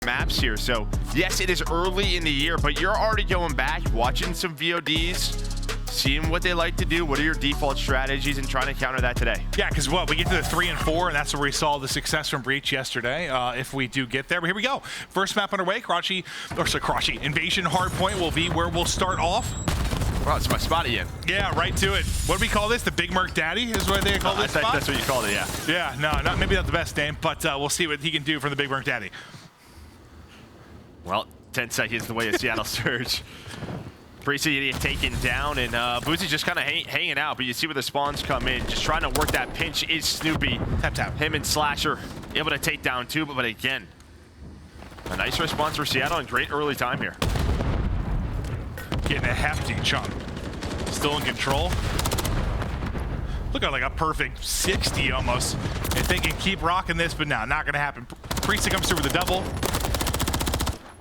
maps here. So yes, it is early in the year, but you're already going back, watching some VODs, seeing what they like to do. What are your default strategies and trying to counter that today? Yeah, because what, we get to the 3 and 4, and that's where we saw the success from Breach yesterday, if we do get there. But here we go. First map underway, Karachi, Invasion Hardpoint will be where we'll start off. Wow, it's my spot again. Yeah, right to it. What do we call this? The Big Merc Daddy is what they call this spot? That's what you called it, yeah. Yeah, no, maybe not the best name, but we'll see what he can do from the Big Merc Daddy. Well, 10 seconds the way of Seattle Surge. Priestahh getting taken down, and Abuzah just kind of hanging out, but you see where the spawns come in. Just trying to work that pinch is Snoopy. Tap. Him and Slasher able to take down two, but again, a nice response for Seattle and great early time here. Getting a hefty chunk. Still in control. Look at like a perfect 60 almost. If they can keep rocking this, but no, not gonna happen. Priestahh comes through with a double.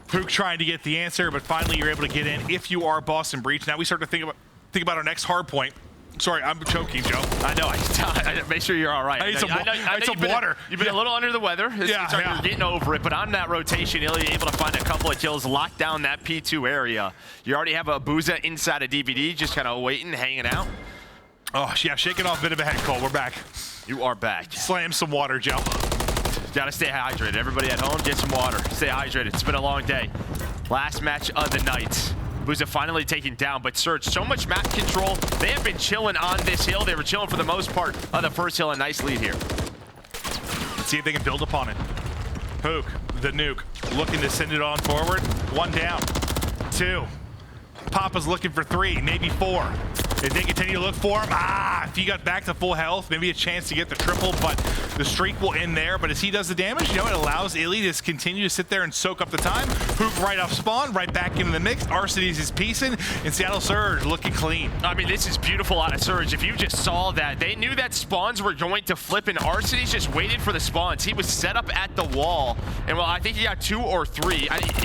Huke trying to get the answer, but finally you're able to get in if you are Boston Breach. Now we start to think about our next hard point. Sorry, I'm choking, Joe. I know. I make sure you're all right. I need some water. You've been a little under the weather. You're getting over it, but on that rotation, Illey able to find a couple of kills, lock down that P2 area. You already have Abuzah inside a DVD, just kind of waiting, hanging out. Oh, yeah, shaking off a bit of a head cold. We're back. You are back. Slam some water, Joe. Gotta stay hydrated. Everybody at home, get some water. Stay hydrated. It's been a long day. Last match of the night. Abuzah finally taken down, but Surge, so much map control. They have been chilling on this hill. They were chilling for the most part of the first hill. A nice lead here. Let's see if they can build upon it. Huke, the nuke, looking to send it on forward. 1 down, 2. Papa's looking for 3, maybe 4. If they continue to look for him, if he got back to full health, maybe a chance to get the triple, but the streak will end there. But as he does the damage, you know, it allows Illey to continue to sit there and soak up the time. Huke right off spawn, right back into the mix. Arcitys is piecing, and Seattle Surge looking clean. I mean, this is beautiful out of Surge. If you just saw that, they knew that spawns were going to flip, and Arcitys just waited for the spawns. He was set up at the wall, and well, I think he got 2 or 3.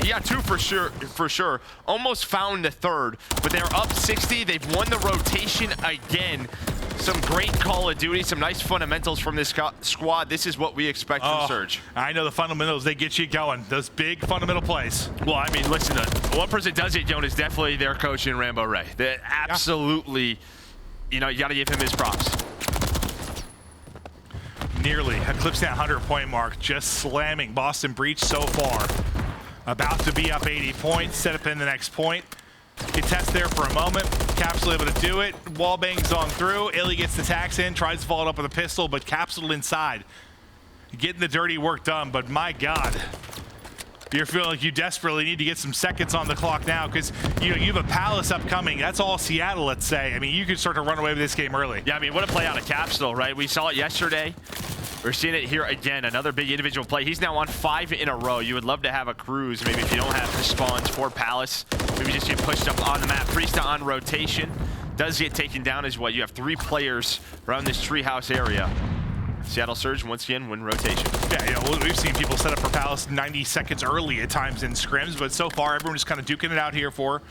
He got 2 for sure. Almost found the 3rd, but they're up 60. They've won the rotation again. Some great Call of Duty, some nice fundamentals from this squad. This is what we expect from Surge. I know the fundamentals, they get you going. Those big fundamental plays. Well, I mean, listen, one person does it, Joan, is definitely their coach in Rambo Ray. They absolutely, you know, you got to give him his props. Nearly eclipsed that 100-point mark, just slamming Boston Breach so far. About to be up 80 points, set up in the next point. Contest there for a moment. Capsidal able to do it. Wall bangs on through. Illey gets the tax in, tries to follow it up with a pistol, but Capsidal inside. Getting the dirty work done, but my God. You're feeling like you desperately need to get some seconds on the clock now because you know you have a Palace upcoming. That's all Seattle, let's say. I mean, you could start to run away with this game early. Yeah, I mean, what a play out of Capsidal, right? We saw it yesterday. We're seeing it here again, another big individual play. He's now on 5 in a row. You would love to have a cruise, maybe if you don't have the spawns for Palace. Maybe just get pushed up on the map. Priestahh on rotation. Does get taken down as well. You have 3 players around this treehouse area. Seattle Surge, once again, win rotation. Yeah, you know, we've seen people set up for Palace 90 seconds early at times in scrims, but so far everyone just kind of duking it out here for.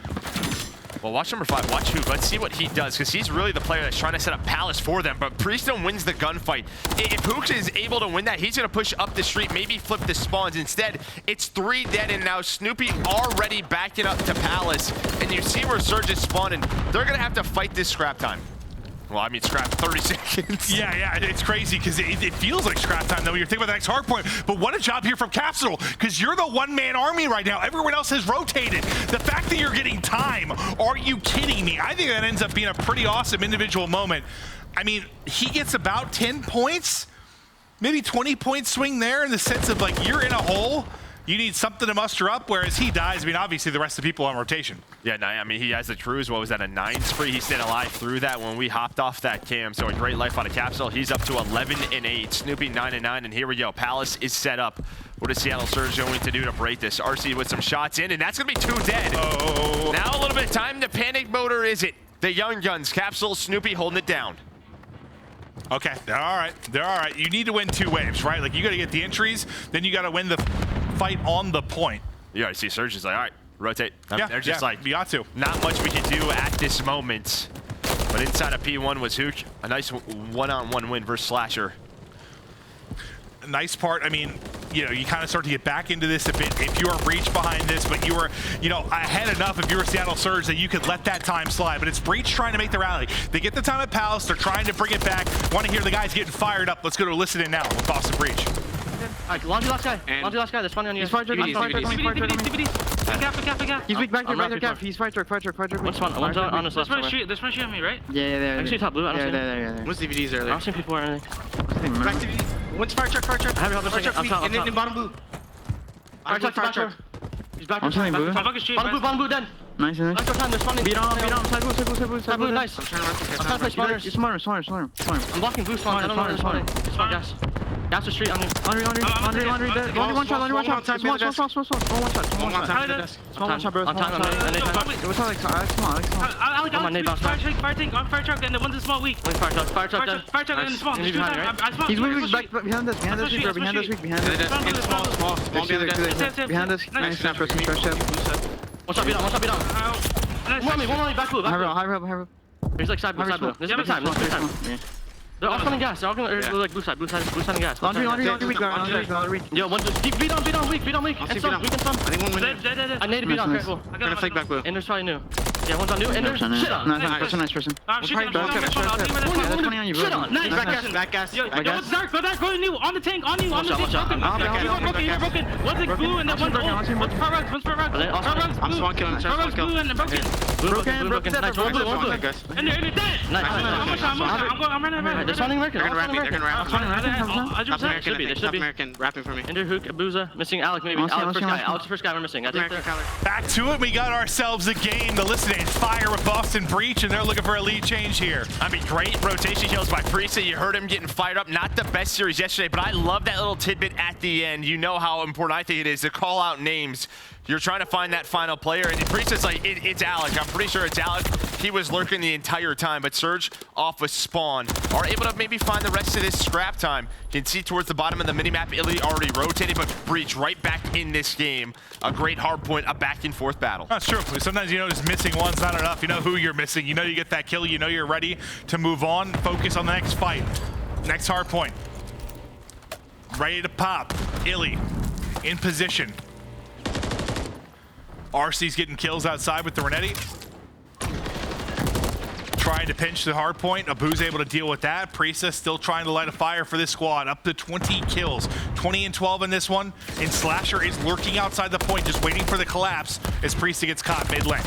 Well, watch number 5, watch Huke. Let's see what he does, because he's really the player that's trying to set up Palace for them, but Priestahh wins the gunfight. If Huke is able to win that, he's going to push up the street, maybe flip the spawns. Instead, it's 3 dead, and now Snoopy already backing up to Palace, and you see where Surge is spawning. They're going to have to fight this scrap time. Well, I mean, scrap 30 seconds. Yeah, it's crazy because it feels like scrap time, though, when you're thinking about the next hard point. But what a job here from Capsidal, because you're the one-man army right now. Everyone else has rotated. The fact that you're getting time, are you kidding me? I think that ends up being a pretty awesome individual moment. I mean, he gets about 10 points, maybe 20-point swing there in the sense of, like, you're in a hole. You need something to muster up, whereas he dies. I mean, obviously, the rest of the people on rotation. Yeah, no, I mean, he has the cruise. What was that, a 9 spree? He stayed alive through that when we hopped off that cam. So a great life out of Capsidal. He's up to 11 and 8. Snoopy 9 and 9, and here we go. Palace is set up. What is Seattle Surge going to do to break this? RC with some shots in, and that's going to be 2 dead. Oh. Now a little bit of time to panic mode, or is it? The young guns, Capsidal, Snoopy holding it down. Okay, they're all right. They're all right. You need to win 2 waves, right? Like, you got to get the entries, then you got to win the fight on the point. You already see Surge is like, all right, rotate. They're just like, you got to. Not much we can do at this moment. But inside of P1 was Huke. A nice one-on-one win versus Slasher. Nice part, I mean, you know, you kind of start to get back into this a bit. If you are Breach behind this, but you were, you know, ahead enough if you were Seattle Surge that you could let that time slide. But it's Breach trying to make the rally. They get the time at Palace. They're trying to bring it back. Want to hear the guys getting fired up. Let's go to listen in now with Boston Breach. Alright, laundry last guy. Laundry last guy. There's funny on you. He's fire jerk. He's fire jerk. He's weak back there. He's fire jerk. What's fun? One's on his left. There's one shoot on me, right? Yeah, there. Actually, top blue. I don't see him. Yeah. What's DVDs earlier? I don't see people or anything. Back DVD. One's fire truck. I have it. Fire truck, and then bottom blue. Fire truck. He's back. I'm telling blue. Bottom blue, then. Nice. Let's go time. There's funny. Beat on. Side blue. Nice. I'm trying to run through I'm trying to play spawners. Smarter. I'm blocking blue spawn. I don't know where they're spawning. Spawn gas. Gas the street on you. Laundry dead. Laundry one shot. Small one shot. Small one shot, bro. On time. It was like small. I'm on nade bounce back. Fire truck, and the one's a small weak. Fire truck then. Fire truck, and the small. He's weak back behind us. Behind us. Behind us. Nice. One shot beat on. One on me, back blue. High rope. He's like side blue. This is good time. They're all spawning gas. They're all going like blue side and gas. Laundry weak. Yo, one just beat on weak. And some, weak and some. I think one went Dead. I need to beat on, careful. I'm gonna fake back blue. And there's probably new. Yeah, one's on new. And there's shit on. Nice person. I'm shooting. That's 20 on you, bro. Shit on. Nice. Back gas. Yo, what's dark? Go new. On the tank. On the tank. Broken. One's like blue and then one's old. One's far rugs. I'm spawn killing. Far rugs blue and then broken. Broken. Nice. One blue. And they're dead. Nice. I'm running. They're spawning Røkkr. They're gonna wrap me. Top American rapping for me. Ender, Huke, Abuzah, missing Alec maybe. Alex first guy we're missing. I think American color. Back to it. We got ourselves a game. The listening fire with Boston Breach, and they're looking for a lead change here. I mean, great rotation kills by Priestahh. You heard him getting fired up. Not the best series yesterday, but I love that little tidbit at the end. You know how important I think it is to call out names. You're trying to find that final player, and Priestahh's like, it's Alec. I'm pretty sure it's Alec. He was lurking the entire time, but Surge off a spawn are able to maybe find the rest of this scrap time. You can see towards the bottom of the minimap, Illey already rotated, but Breach right back in this game. A great hard point, a back and forth battle. That's true. Sometimes you know just missing one's not enough. You know who you're missing. You know you get that kill. You know you're ready to move on. Focus on the next fight. Next hard point. Ready to pop. Illey in position. RC's getting kills outside with the Renetti. Trying to pinch the hard point. Abuzah able to deal with that. Priestahh still trying to light a fire for this squad. Up to 20 kills. 20 and 12 in this one. And Slasher is lurking outside the point, just waiting for the collapse as Priestahh gets caught mid-lane.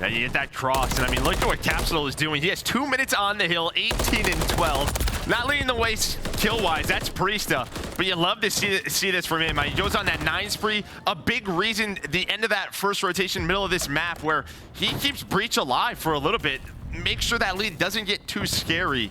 Yeah, you get that cross, and I mean, look at what Capsidal is doing. He has 2 minutes on the hill, 18 and 12. Not leading the way kill-wise, that's Priestahh. But you love to see this from him. He goes on that 9 spree. A big reason, the end of that first rotation, middle of this map, where he keeps Breach alive for a little bit. Make sure that lead doesn't get too scary.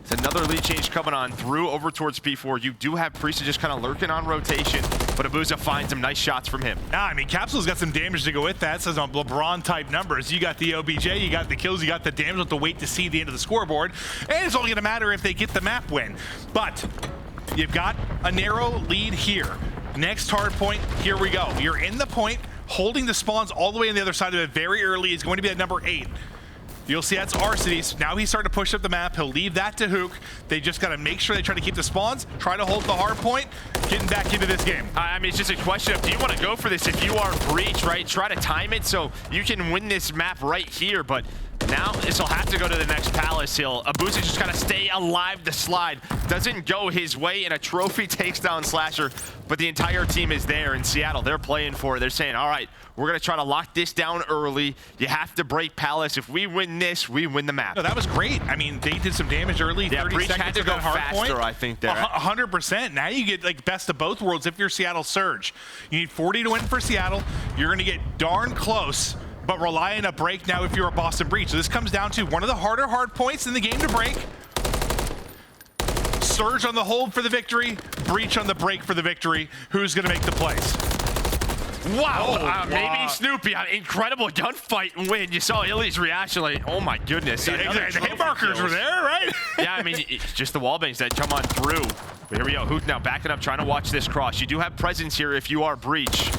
It's another lead change coming on through over towards P4. You do have Priestahh just kind of lurking on rotation, but Abuzah finds some nice shots from him. I mean, Capsidal's got some damage to go with that. It says on LeBron-type numbers. You got the OBJ, you got the kills, you got the damage. You'll have to wait to see the end of the scoreboard. And it's only going to matter if they get the map win. But you've got a narrow lead here. Next hard point, here we go. You're in the point, holding the spawns all the way on the other side of it very early. It's going to be at number 8. You'll see that's Arcitys. Now he's starting to push up the map. He'll leave that to Huke. They just got to make sure they try to keep the spawns, try to hold the hard point, getting back into this game. I mean, it's just a question of, do you want to go for this if you are Breach, right? Try to time it so you can win this map right here, but now this will have to go to the next Palace Hill. Abuzah just got to stay alive the slide. Doesn't go his way, and a trophy takes down Slasher, but the entire team is there in Seattle. They're playing for it. They're saying, all right, we're going to try to lock this down early. You have to break Palace. If we win this, we win the map. No, that was great. I mean, they did some damage early. Yeah, 30 Breach seconds had to go faster, I think, there. 100%. Now you get like best of both worlds if you're Seattle Surge. You need 40 to win for Seattle. You're going to get darn close, but rely on a break now if you're a Boston Breach. So this comes down to one of the harder hard points in the game to break. Surge on the hold for the victory. Breach on the break for the victory. Who's going to make the plays? Wow, maybe Snoopy, an incredible gunfight win. You saw Illey's reaction, like, oh my goodness. The hit markers were there, right? Yeah, I mean, it's just the wall bangs that come on through. But here we go, Huke now backing up, trying to watch this cross. You do have presence here if you are Breach,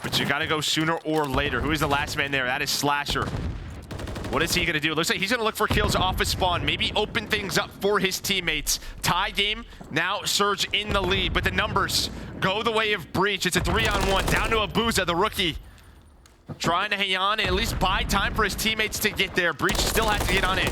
but you gotta go sooner or later. Who is the last man there? That is Slasher. What is he gonna do? Looks like he's gonna look for kills off his spawn, maybe open things up for his teammates. Tie game, now Surge in the lead, but the numbers go the way of Breach. It's a 3-on-1 down to Abuzah, the rookie. Trying to hang on and at least buy time for his teammates to get there. Breach still has to get on in.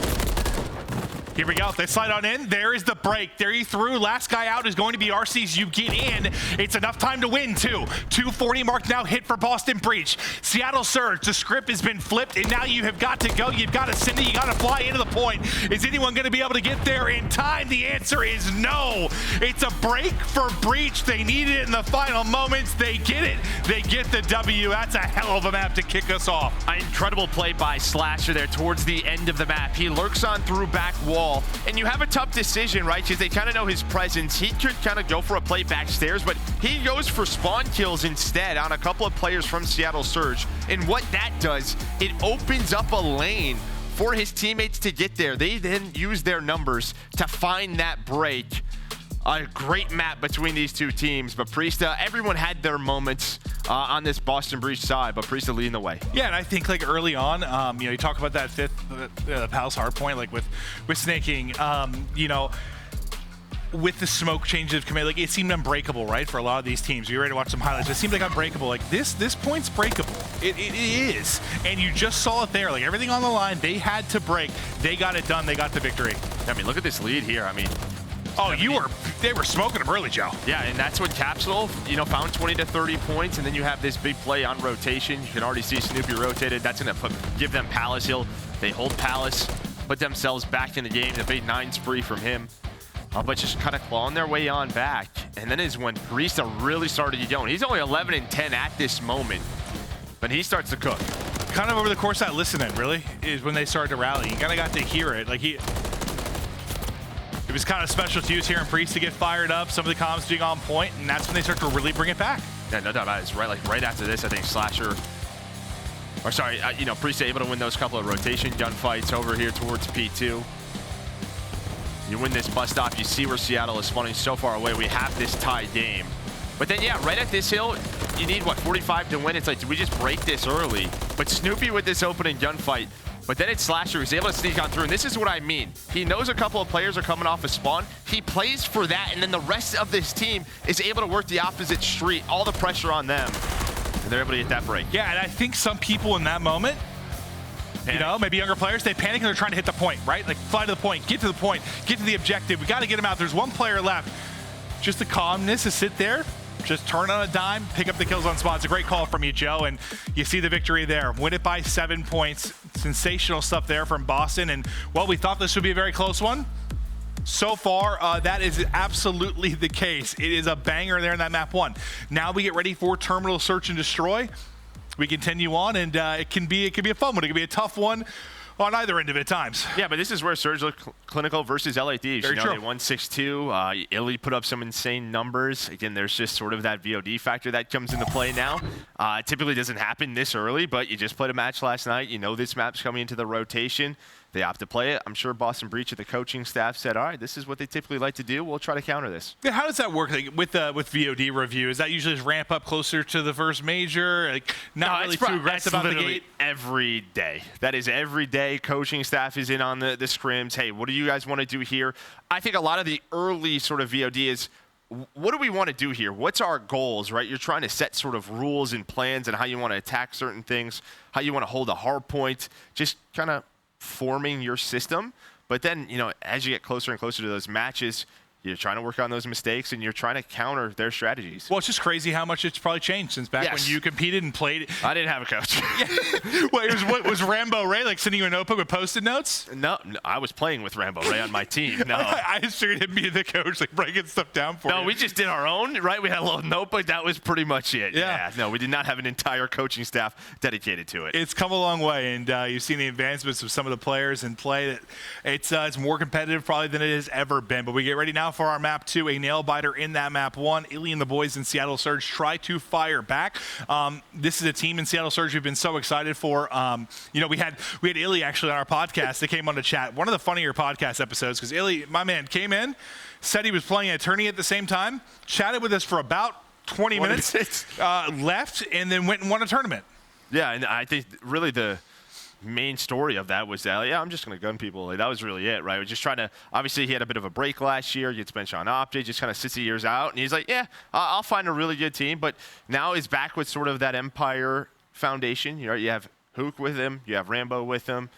Here we go. They slide on in. There is the break. There he threw. Last guy out is going to be Arcitys. You get in. It's enough time to win, too. 240 mark now hit for Boston Breach. Seattle Surge. The script has been flipped, and now you have got to go. You've got to send it. You got to fly into the point. Is anyone going to be able to get there in time? The answer is no. It's a break for Breach. They needed it in the final moments. They get it. They get the W. That's a hell of a map to kick us off. An incredible play by Slasher there towards the end of the map. He lurks on through back wall. And you have a tough decision, right? Because they kind of know his presence. He could kind of go for a play backstairs, but he goes for spawn kills instead on a couple of players from Seattle Surge. And what that does, it opens up a lane for his teammates to get there. They then use their numbers to find that break. A great map between these two teams, but Priestahh, everyone had their moments on this Boston Breach side, but Priestahh leading the way. Yeah, and I think like early on, you know, you talk about that fifth Palace hardpoint, like with snaking, you know, with the smoke change of command, like it seemed unbreakable, right? For a lot of these teams, you're ready to watch some highlights. It seemed like unbreakable. Like this point's breakable. It is, and you just saw it there. Like everything on the line, they had to break. They got it done. They got the victory. I mean, look at this lead here. I mean. Oh, they were smoking them early, Joe. Yeah, and that's what Capsidal, you know, found 20 to 30 points, and then you have this big play on rotation. You can already see Snoopy rotated. That's going to give them Palace Hill. They hold Palace, put themselves back in the game. The big 9 spree from him, but just kind of clawing their way on back. And then is when Priestahh really started to get going. He's only 11 and 10 at this moment, but he starts to cook. Kind of over the course of that listening, really, is when they started to rally. You kind of got to hear it. Like it was kind of special to use here in Priestahh to get fired up, some of the comms being on point, and that's when they start to really bring it back. Yeah, no doubt about it. It's right after this, I think Slasher, or sorry, you know, Priestahh able to win those couple of rotation gunfights over here towards P2. You win this bust off, you see where Seattle is spawning so far away. We have this tie game. But then, yeah, right at this hill, you need, what, 45 to win? It's like, did we just break this early? But Snoopy with this opening gunfight, but then it's Slasher who's able to sneak on through, and this is what I mean. He knows a couple of players are coming off a spawn. He plays for that, and then the rest of this team is able to work the opposite street, all the pressure on them, and they're able to get that break. Yeah, and I think some people in that moment, you know, maybe younger players, they panic and they're trying to hit the point, right? Like, fly to the point, get to the objective. We got to get him out. There's one player left. Just the calmness to sit there, just turn on a dime, pick up the kills on spot. It's a great call from you, Joe, and you see the victory there. Win it by 7 points. Sensational stuff there from Boston, and well, we thought this would be a very close one. So far, that is absolutely the case. It is a banger there in that map 1. Now we get ready for Terminal Search and Destroy. We continue on, and it can be a fun one. It can be a tough one on either end of it at times. Yeah, but this is where Surge looked clinical versus LA Thieves. Very you know, true. they won 6-2. Illey put up some insane numbers. Again, there's just sort of that VOD factor that comes into play now. It typically doesn't happen this early, but you just played a match last night. You know this map's coming into the rotation. They opt to play it. I'm sure Boston Breach at the coaching staff said, all right, this is what they typically like to do. We'll try to counter this. Yeah, how does that work like, with VOD review? Is that usually just ramp up closer to the first major? Like, not really too aggressive out the gate? Every day. That is every day. Coaching staff is in on the scrims. Hey, what do you guys want to do here? I think a lot of the early sort of VOD is, what do we want to do here? What's our goals, right? You're trying to set sort of rules and plans and how you want to attack certain things, how you want to hold a hard point, just kind of forming your system. But then, you know, as you get closer and closer to those matches, you're trying to work on those mistakes and you're trying to counter their strategies. Well, it's just crazy how much it's probably changed since back when you competed and played. I didn't have a coach. Well, what was Rambo Ray like sending you a notebook with Post-it notes? No, I was playing with Rambo Ray on my team. No, I just figured him being the coach, like breaking stuff down for you. No, we just did our own, right? We had a little notebook. That was pretty much it. Yeah. No, we did not have an entire coaching staff dedicated to it. It's come a long way, and you've seen the advancements of some of the players in play. It's more competitive probably than it has ever been. But we get ready now for our map 2. A nail biter in that map 1. Illey and the boys in Seattle Surge try to fire back. This is a team in Seattle Surge we've been so excited for. You know, we had Illey actually on our podcast that came on to chat. One of the funnier podcast episodes because Illey, my man, came in, said he was playing an attorney at the same time, chatted with us for about 20 minutes, left, and then went and won a tournament. Yeah, and I think really the main story of that was that, yeah, I'm just going to gun people. Like, that was really it, right? We're just trying to, obviously, he had a bit of a break last year. He gets benched on OpTic, just kind of sits the years out. And he's like, yeah, I'll find a really good team. But now he's back with sort of that Empire foundation. You know, you have Huke with him. You have Rambo with him.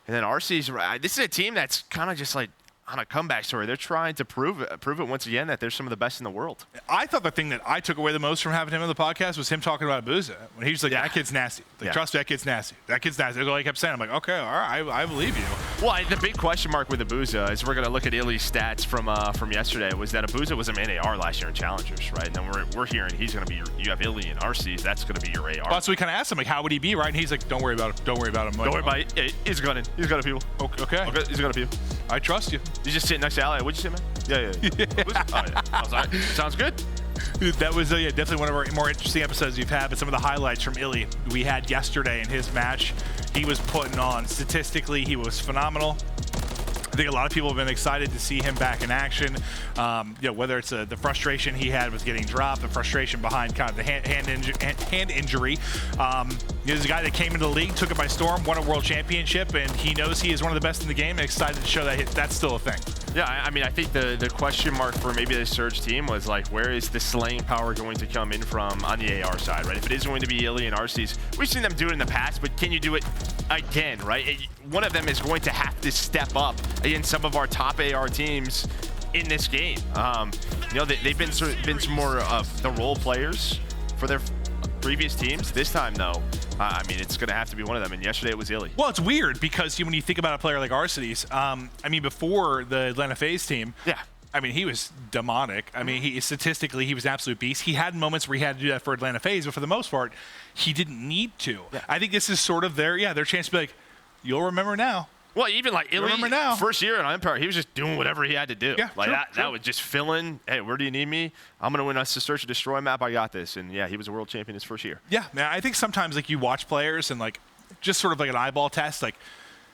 And then Arcitys, this is a team that's kind of just like, on a comeback story. They're trying to prove it once again that they're some of the best in the world. I thought the thing that I took away the most from having him on the podcast was him talking about Abuzah. When he was like, that kid's nasty. Like, trust me, that kid's nasty. That kid's nasty. That's all he kept saying. I'm like, okay, all right, I believe you. Well, the big question mark with Abuzah is we're going to look at Illey's stats from yesterday was that Abuzah was a main AR last year in Challengers, right? And then we're hearing he's going to be you have Illey and Arcitys. That's going to be your AR. Well, so we kind of asked him, like, how would he be, right? And he's like, don't worry about it. Don't worry about him. Don't worry about it. He's gunning. He's gunning people. Okay. He's gunning people. I trust you. He's just sitting next to Ali. What'd you say, man? Yeah. Oh, yeah. I was like, sounds good. That was definitely one of our more interesting episodes we've had, but some of the highlights from Illey we had yesterday in his match, he was putting on. Statistically, he was phenomenal. I think a lot of people have been excited to see him back in action. Whether it's the frustration he had with getting dropped, the frustration behind kind of the hand injury. He's a guy that came into the league, took it by storm, won a world championship, and he knows he is one of the best in the game and excited to show that that's still a thing. Yeah, I mean, I think the question mark for maybe the Surge team was like, where is the slaying power going to come in from on the AR side, right? If it is going to be Illey and Arcitys, we've seen them do it in the past, but can you do it again, right? One of them is going to have to step up against some of our top AR teams in this game. They've been some more of the role players for their previous teams. This time, though, I mean, it's going to have to be one of them, and yesterday it was Illey. Well, it's weird because when you think about a player like Arcitys, I mean, before the Atlanta FaZe team, I mean, he was demonic. I mean, statistically, he was an absolute beast. He had moments where he had to do that for Atlanta FaZe, but for the most part, he didn't need to. Yeah. I think this is sort of their chance to be like, you'll remember now. Well, even like Illey, first year in Empire, he was just doing whatever he had to do. Yeah, like that was just filling, hey, where do you need me? I'm going to win us the Search and Destroy map. I got this. And yeah, he was a world champion his first year. Yeah, man, I think sometimes like you watch players and like just sort of like an eyeball test. Like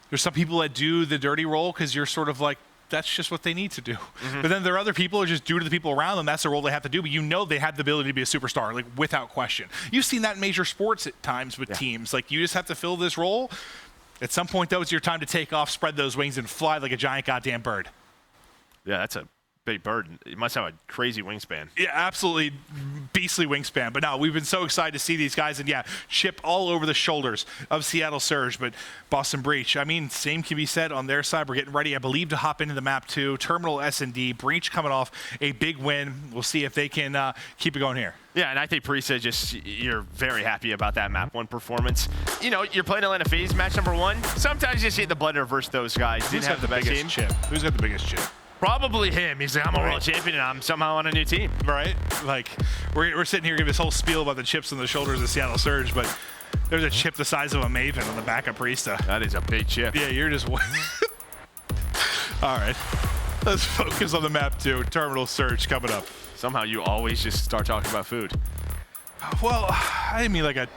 there's some people that do the dirty role because you're sort of like, that's just what they need to do. But then there are other people who just do to the people around them. That's the role they have to do. But you know they have the ability to be a superstar, like without question. You've seen that in major sports at times with teams. Like you just have to fill this role. At some point, though, it's your time to take off, spread those wings, and fly like a giant goddamn bird. Yeah, that's a big bird. It must have a crazy wingspan. Yeah, absolutely beastly wingspan. But no, we've been so excited to see these guys, and yeah, chip all over the shoulders of Seattle Surge, but Boston Breach. I mean, same can be said on their side. We're getting ready, I believe, to hop into the map too. Terminal S&D, Breach coming off a big win. We'll see if they can keep it going here. Yeah, and I think Priestahh, you're very happy about that map 1 performance. You know, you're playing Atlanta FaZe match number 1. Sometimes you see the blender versus those guys. Who's got the biggest chip? Who's got the biggest chip? Probably him. He's like, I'm a world champion and I'm somehow on a new team. Right? Like, we're sitting here giving this whole spiel about the chips on the shoulders of Seattle Surge, but there's a chip the size of a Maven on the back of Priestahh. That is a big chip. Yeah, you're just... All right. Let's focus on the map 2. Terminal Surge coming up. Somehow you always just start talking about food. Well, I didn't mean like a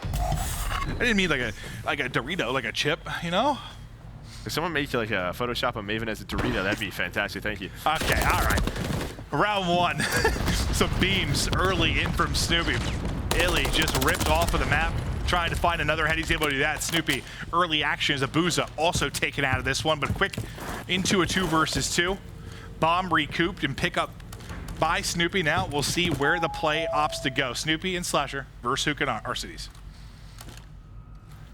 Dorito, like a chip, you know? If someone make you like a Photoshop of Maven as a Dorito, that'd be fantastic. Thank you. Okay, all right. Round 1. Some beams early in from Snoopy. Illey just ripped off of the map, trying to find another head. He's able to do that. Snoopy, early action as Abuzah also taken out of this one, but quick into a 2 versus 2. Bomb recouped and pick up by Snoopy. Now we'll see where the play opts to go. Snoopy and Slasher versus Huke and Arcitys.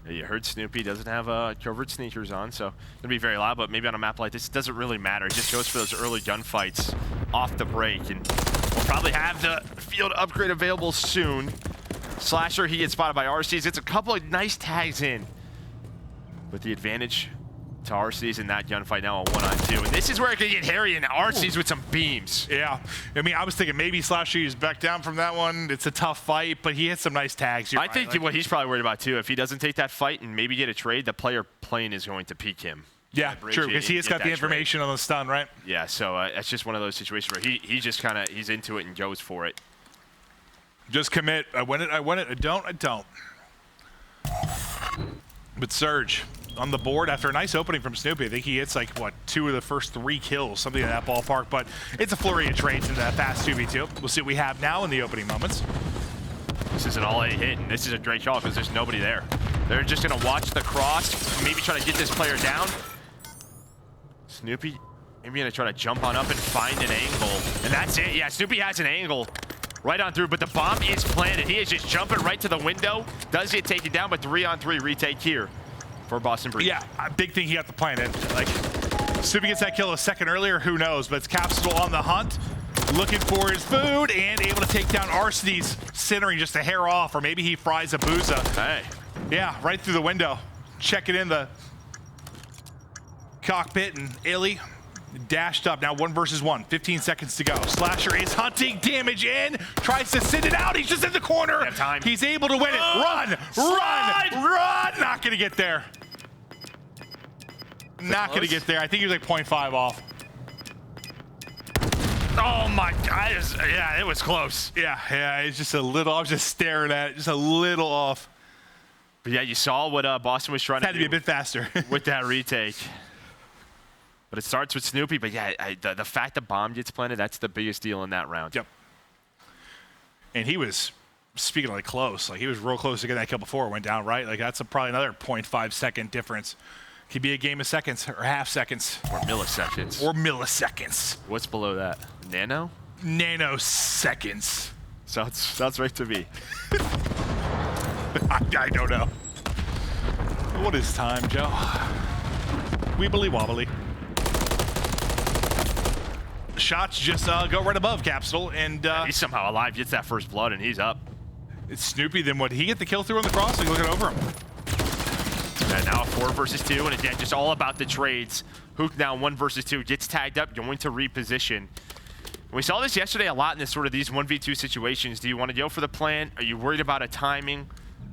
Yeah, you heard Snoopy doesn't have covert sneakers on, so it'll be very loud, but maybe on a map like this, it doesn't really matter. It just goes for those early gunfights off the break, and we'll probably have the field upgrade available soon. Slasher, he gets spotted by Arcitys. It's a couple of nice tags in, but the advantage to Arcitys in that gunfight now a 1-on-2. And this is where it could get hairy and Arcitys with some beams. Yeah. I mean, I was thinking maybe Slasher is back down from that one. It's a tough fight, but he hit some nice tags. I think what he's probably worried about too, if he doesn't take that fight and maybe get a trade, the player playing is going to peek him. Yeah, true, because he has got the information on the stun, right? Yeah, so that's just one of those situations where he just kind of, he's into it and goes for it. Just commit. I win it, I don't. But Surge on the board after a nice opening from Snoopy. I think he hits like, what, 2 of the first 3 kills, something in that ballpark, but it's a flurry of trades into that fast 2v2. We'll see what we have now in the opening moments. This is an all-A hit, and this is a great call because there's nobody there. They're just gonna watch the cross, maybe try to get this player down. Snoopy, maybe gonna try to jump on up and find an angle. And that's it, yeah, Snoopy has an angle right on through, but the bomb is planted. He is just jumping right to the window. Does get taken down, but 3-on-3 retake here for Boston Breach. Yeah, a big thing he got the plan in. Like, Snoopy gets that kill a second earlier, who knows, but it's Capsidal on the hunt, looking for his food, and able to take down Arcitys, centering just a hair off, or maybe he fries Abuzah. Hey. Yeah, right through the window. Checking in the cockpit, and Illey dashed up. Now 1 versus 1, 15 seconds to go. Slasher is hunting damage in, tries to send it out. He's just in the corner. Time. He's able to win it. Run, run. Not gonna get there. Not gonna get there. I think he was like 0.5 off. Oh my God, yeah, it was close. Yeah, it's just a little, I was just staring at it, just a little off. But yeah, you saw what Boston was trying to do. Had to be a bit faster. With that retake. But it starts with Snoopy, but yeah, the fact the bomb gets planted, that's the biggest deal in that round. Yep. And he was, speaking of like close, like he was real close to getting that kill before it went down, right? Like that's probably another 0.5 second difference. Could be a game of seconds or half seconds. Or milliseconds. Or milliseconds. What's below that? Nano? Nanoseconds. Sounds right to me. I don't know. What is time, Joe? Weebly wobbly. Shots just go right above Capsidal, and he's somehow alive, gets that first blood, and he's up. It's Snoopy. Then what? He get the kill through on the cross? Like looking over him. And now a 4 versus 2, and again, just all about the trades. Huke now 1 versus 2, gets tagged up, going to reposition. We saw this yesterday a lot in this sort of these 1v2 situations. Do you want to go for the plan? Are you worried about a timing?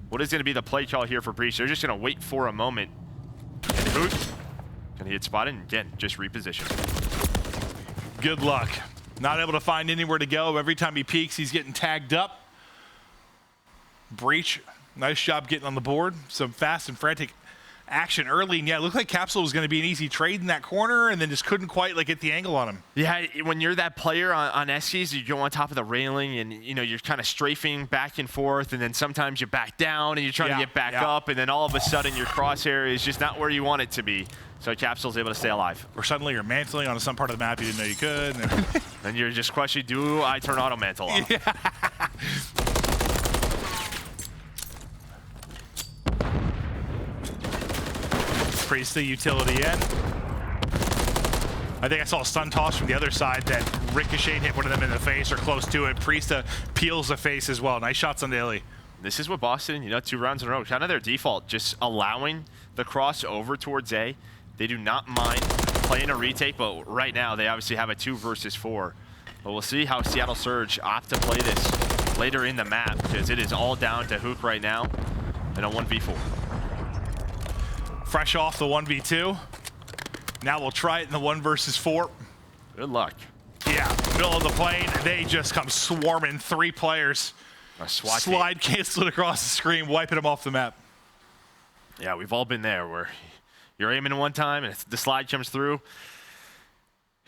What is going to be the play call here for Breach? They're just going to wait for a moment. And Huke, can he get spotted? And again, just reposition. Good luck. Not able to find anywhere to go. Every time he peeks, he's getting tagged up. Breach, nice job getting on the board. Some fast and frantic action early, and yeah, it looked like Capsidal was going to be an easy trade in that corner, and then just couldn't quite like get the angle on him. Yeah, when you're that player on SCs, you go on top of the railing, and you know you're kind of strafing back and forth, and then sometimes you back down, and you're trying to get back up, and then all of a sudden your crosshair is just not where you want it to be. So Capsidal's able to stay alive. Or suddenly you're mantling on some part of the map you didn't know you could. And you're just questioning, do I turn auto mantle off? Yeah. Priestahh utility in. I think I saw a stun toss from the other side that ricocheted, hit one of them in the face or close to it. Priestahh peels the face as well. Nice shots on Illey. This is what Boston, you know, 2 rounds in a row, kind of their default, just allowing the cross over towards A. They do not mind playing a retake, but right now they obviously have a 2 versus 4. But we'll see how Seattle Surge opt to play this later in the map, because it is all down to Huke right now in a 1v4. Fresh off the 1v2. Now we'll try it in the 1 versus 4. Good luck. Yeah, middle of the plane, they just come swarming. 3 players. A SWAT slide canceled across the screen, wiping them off the map. Yeah, we've all been there where you're aiming one time and the slide comes through.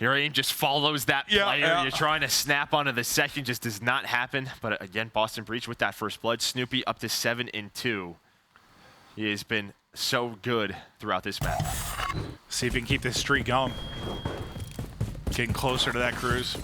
Your aim just follows that player. You're trying to snap onto the second, just does not happen. But again, Boston Breach with that first blood. Snoopy up to 7-2. He has been so good throughout this map. See if he can keep this streak going. Getting closer to that cruise.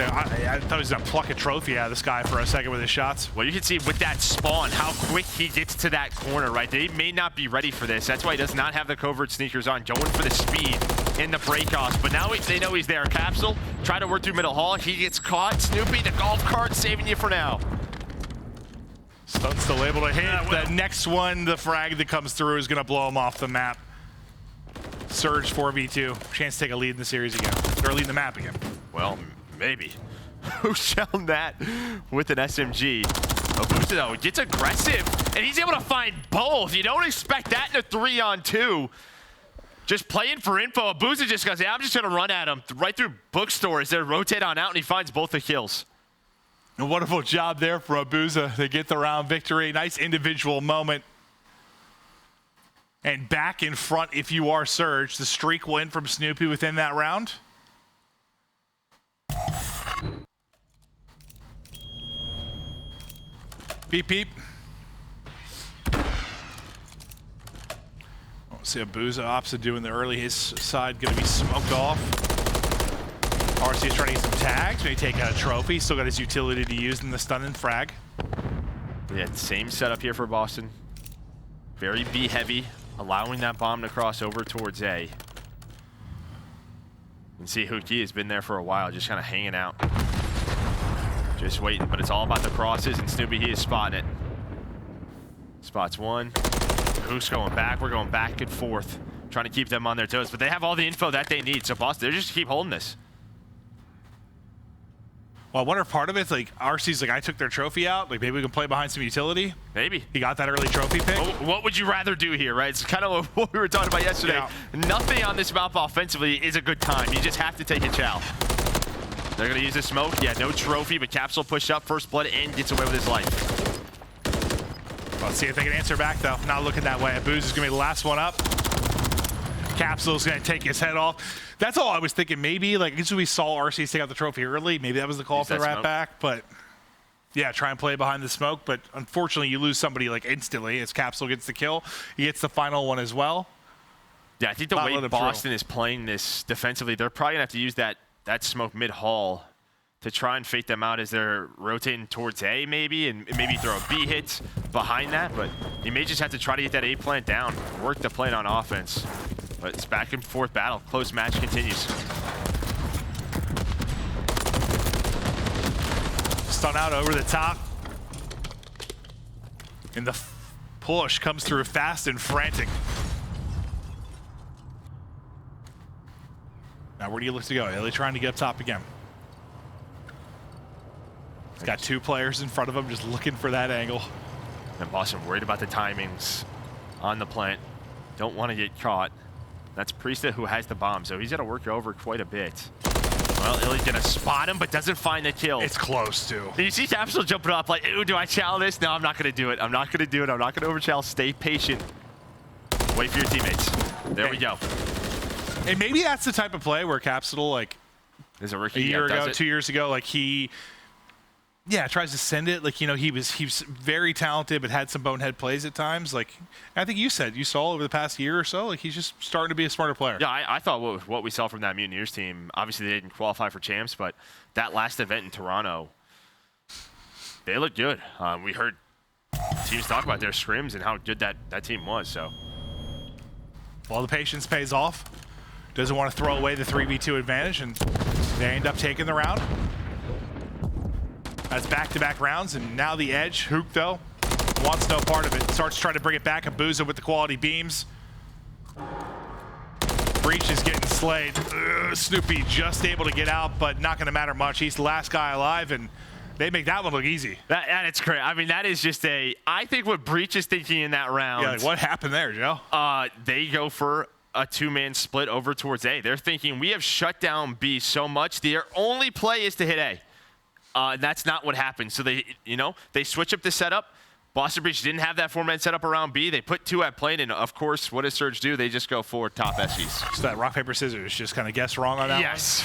I thought he was gonna pluck a trophy out of this guy for a second with his shots. Well, you can see with that spawn how quick he gets to that corner, right? They may not be ready for this. That's why he does not have the covert sneakers on, going for the speed in the breakoffs. But now they know he's there. Capsidal, try to work through middle hall. He gets caught. Snoopy, the golf cart, saving you for now. Stun's still able to hit. The next one, the frag that comes through is gonna blow him off the map. Surge 4v2. Chance to take a lead in the series again. Or lead in the map again. Well, maybe. Who's shown that with an SMG? Abuzah, though, gets aggressive, and he's able to find both. You don't expect that in a 3-on-2. Just playing for info. Abuzah just goes, yeah, I'm just going to run at him right through bookstores. They rotate on out, and he finds both the kills. A wonderful job there for Abuzah to get the round victory. Nice individual moment. And back in front if you are Surge. The streak will end from Snoopy within that round. Beep, beep. See Abuzah opposite doing the early. His side going to be smoked off. RC is trying to get some tags. Maybe take out a trophy. Still got his utility to use in the stun and frag. Yeah, same setup here for Boston. Very B heavy, allowing that bomb to cross over towards A. You can see Huke has been there for a while, just kind of hanging out. Just waiting, but it's all about the crosses, and Snoopy, he is spotting it. Spots one. Huke's going back. We're going back and forth, trying to keep them on their toes, but they have all the info that they need, so Boston, they're just keep holding this. Well, I wonder if part of it's like RC's like, I took their trophy out. Like maybe we can play behind some utility. Maybe. He got that early trophy pick. What would you rather do here, right? It's kind of what we were talking about yesterday. Yeah. Nothing on this map offensively is a good time. You just have to take a chow. They're going to use the smoke. Yeah, no trophy, but Capsidal pushed up first blood and gets away with his life. Let's see if they can answer back, though. Not looking that way. Abuzah is going to be the last one up. Capsidal's going to take his head off. That's all I was thinking. Maybe, like, as we saw RC take out the trophy early, maybe that was the call for the rat back. But, yeah, try and play behind the smoke. But, unfortunately, you lose somebody, like, instantly as Capsidal gets the kill. He gets the final one as well. Yeah, I think the way Boston is playing this defensively, they're probably going to have to use that smoke mid-hall to try and fake them out as they're rotating towards A, maybe, and maybe throw a B hit behind that. But you may just have to try to get that A plant down, work the plant on offense. But it's back and forth battle. Close match continues. Stun out over the top. And the push comes through fast and frantic. Now where do you look to go? Illey trying to get up top again. He's got two players in front of him just looking for that angle. And Boston worried about the timings on the plant. Don't want to get caught. That's Priestahh who has the bomb, so he's got to work over quite a bit. Well, Illey's going to spot him, but doesn't find the kill. It's close, too. You see Capsidal jumping up like, ooh, do I chow this? No, I'm not going to do it. I'm not going to do it. I'm not going to overchow. Stay patient. Wait for your teammates. There we go. And maybe that's the type of play where Capsidal, like, there's a rookie, a year ago, 2 years ago, like, he... Yeah, tries to send it. Like, you know, he was very talented, but had some bonehead plays at times. Like, I think you saw over the past year or so, like, he's just starting to be a smarter player. Yeah, I thought what we saw from that Mutineers team, obviously they didn't qualify for champs, but that last event in Toronto, they looked good. We heard teams talk about their scrims and how good that team was, so. Well, the patience pays off. Doesn't want to throw away the 3v2 advantage, and they end up taking the round. That's back-to-back rounds, and now the edge. Huke, though, wants no part of it. Starts trying to bring it back. Abuzah with the quality beams. Breach is getting slayed. Snoopy just able to get out, but not going to matter much. He's the last guy alive, and they make that one look easy. It's great. I mean, that is just I think what Breach is thinking in that round. Yeah, like, what happened there, Joe? They go for a two-man split over towards A. They're thinking, we have shut down B so much, their only play is to hit A. That's not what happened. So they switch up the setup. Boston Breach didn't have that four-man setup around B. They put two at plane, and of course, what does Surge do? They just go for top SGs. So that rock, paper, scissors, just kind of guess wrong on that one? Yes.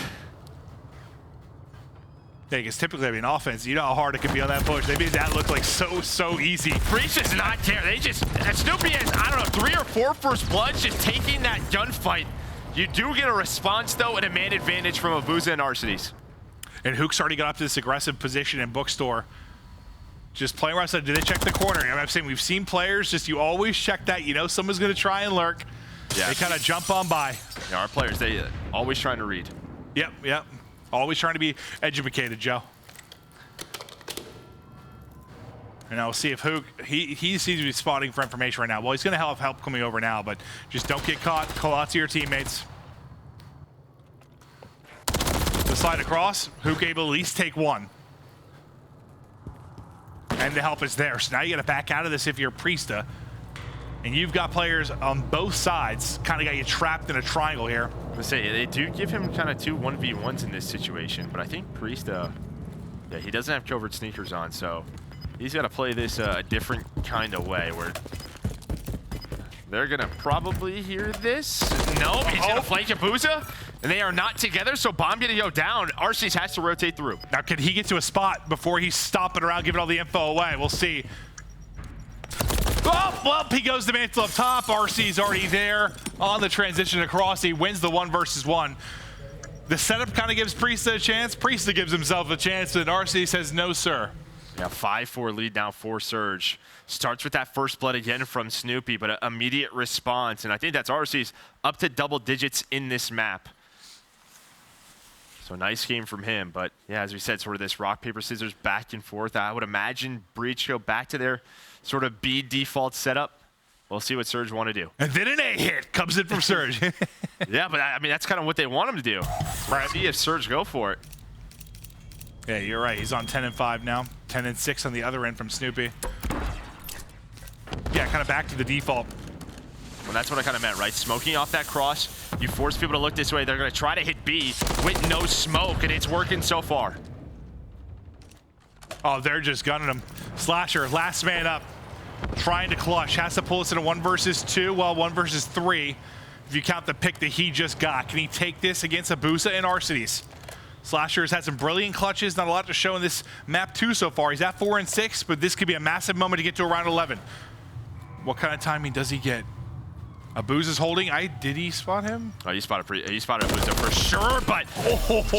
Yeah, because typically, I mean, offense, you know how hard it can be on that push. They made that look like so easy. Breach does not care. They just, Snoopy has, I don't know, 3 or 4 first bloods just taking that gunfight. You do get a response, though, and a man advantage from Abuzah and Arcitys. And Huke's already got up to this aggressive position in bookstore. Just playing around. Did they check the corner? I'm saying we've seen players, just you always check that. You know someone's going to try and lurk. Yeah. They kind of jump on by. Yeah, our players, they always trying to read. Yep. Always trying to be educated, Joe. And now we'll see if Huke, he seems to be spotting for information right now. Well, he's going to have help coming over now, but just don't get caught. Call out to your teammates. The slide across, Huke able to at least take one. And the help is there. So now you got to back out of this if you're Priestahh. And you've got players on both sides, kind of got you trapped in a triangle here. I would say they do give him kind of 2 1v1s in this situation, but I think Priestahh, yeah, he doesn't have covert sneakers on, so he's got to play this a different kind of way where they're going to probably hear this. Nope, he's going to flank Abuzah. And they are not together, so bomb gonna go down. Arcitys has to rotate through. Now, can he get to a spot before he's stomping around, giving all the info away? We'll see. Oh, well, he goes to mantle up top. RC's already there on the transition across. He wins the 1 versus 1. The setup kind of gives Priestahh a chance. Priestahh gives himself a chance, and RC says no, sir. Yeah, 5-4 lead now for Surge. Starts with that first blood again from Snoopy, but an immediate response. And I think that's RC's up to double digits in this map. So nice game from him. But yeah, as we said, sort of this rock, paper, scissors back and forth. I would imagine Breach go back to their sort of B default setup. We'll see what Surge want to do. And then an A hit comes in from Surge. Yeah, but I mean, that's kind of what they want him to do. Right. See if Surge go for it. Yeah, you're right. He's on 10-5 now. 10-6 on the other end from Snoopy. Yeah, kind of back to the default. Well, that's what I kind of meant, right? Smoking off that cross, you force people to look this way. They're going to try to hit B with no smoke, and it's working so far. Oh, they're just gunning him. Slasher, last man up. Trying to clutch. Has to pull us in a 1 versus 2, well, 1 versus 3. If you count the pick that he just got. Can he take this against Abuzah and Arcitys? Slasher has had some brilliant clutches. Not a lot to show in this map 2 so far. He's at 4 and 6, but this could be a massive moment to get to around 11. What kind of timing does he get? Abuzah's holding. Did he spot him? Oh, he spotted Abuzah for sure, but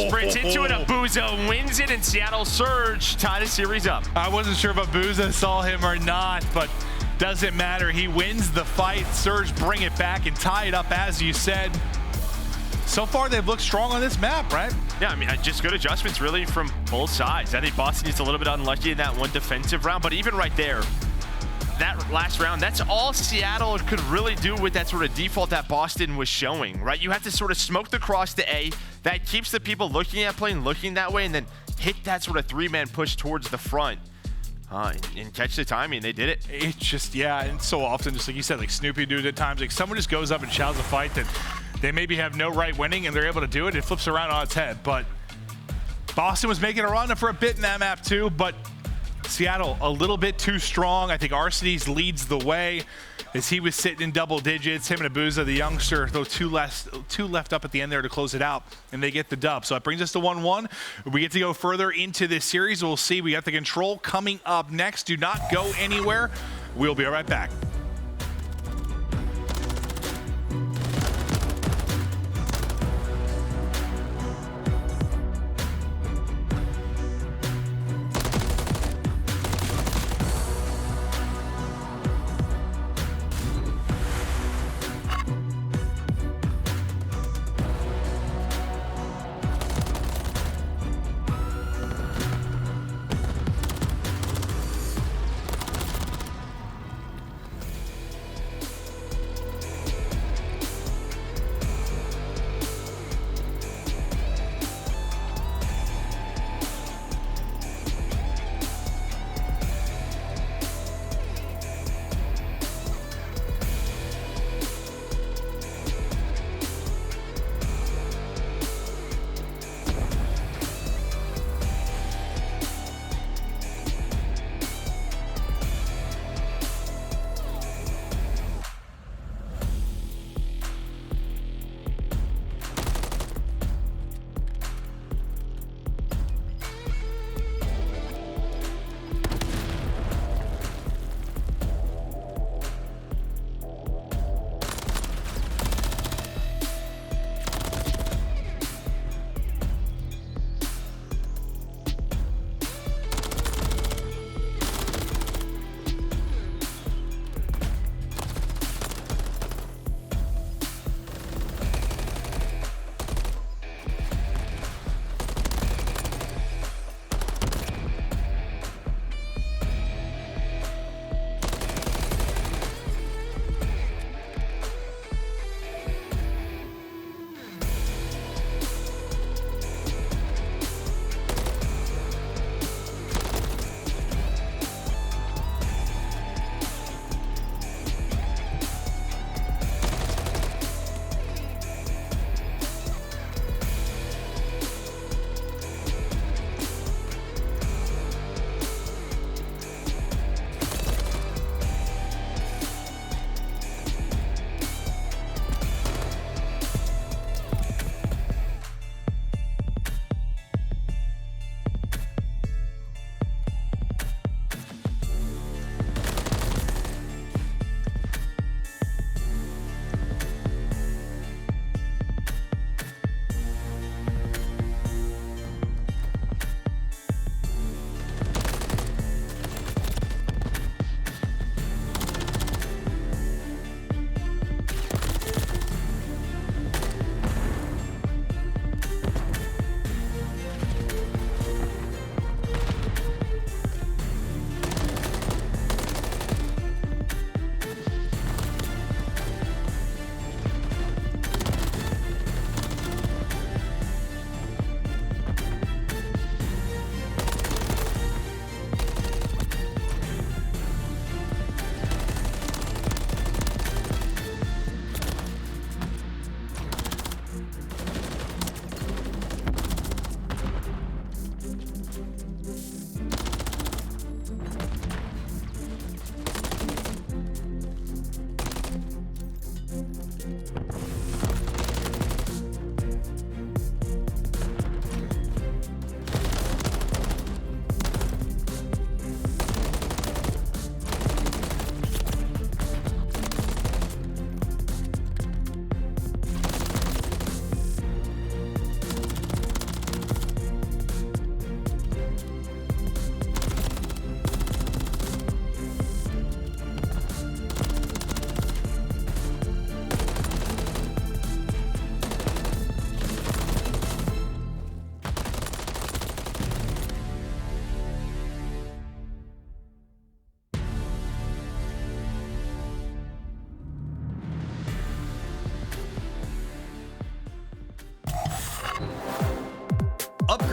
sprints into it. Abuzah wins it, and Seattle Surge tied the series up. I wasn't sure if Abuzah saw him or not, but doesn't matter. He wins the fight. Surge bring it back and tie it up, as you said. So far, they've looked strong on this map, right? Yeah, I mean, just good adjustments really from both sides. I think Boston is a little bit unlucky in that one defensive round, but even right there, that last round, that's all Seattle could really do with that sort of default that Boston was showing, right? You have to sort of smoke the cross to A. That keeps the people looking at playing, looking that way, and then hit that sort of 3-man push towards the front. And catch the timing, they did it. It's just, yeah, and so often, just like you said, like Snoopy do it at times, like someone just goes up and chows a fight that they maybe have no right winning, and they're able to do it. It flips around on its head, but Boston was making a run for a bit in that map too, but Seattle a little bit too strong. I think Arcitys leads the way as he was sitting in double digits. Him and Abuzah, the youngster, though two left up at the end there to close it out, and they get the dub. So that brings us to 1-1. We get to go further into this series. We'll see. We got the control coming up next. Do not go anywhere. We'll be right back.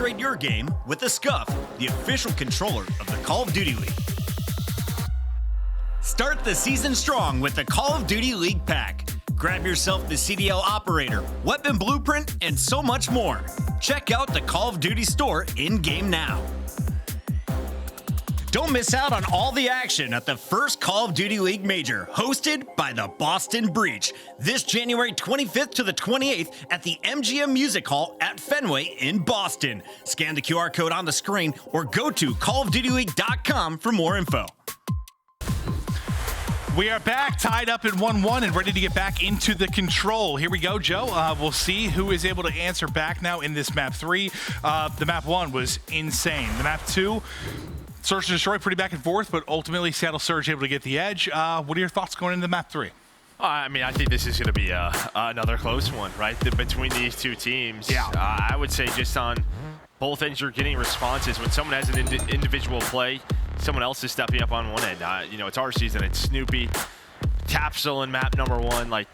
upgrade your game with the Scuff, the official controller of the Call of Duty League. Start the season strong with the Call of Duty League Pack. Grab yourself the CDL Operator, Weapon Blueprint, and so much more. Check out the Call of Duty store in-game now. Don't miss out on all the action at the first Call of Duty League Major, hosted by the Boston Breach, this January 25th to the 28th at the MGM Music Hall at Fenway in Boston. Scan the QR code on the screen or go to callofdutyleague.com for more info. We are back, tied up at 1-1 and ready to get back into the control. Here we go, Joe. We'll see who is able to answer back now in this map 3. The map 1 was insane. The map 2, Search and Destroy, pretty back and forth, but ultimately Seattle Surge able to get the edge. What are your thoughts going into map 3? I mean, I think this is going to be another close one, right? Between these two teams. Yeah. I would say just on both ends, you're getting responses. When someone has an individual play, someone else is stepping up on one end. You know, it's our season. It's Snoopy, Capsidal in map number 1. Like,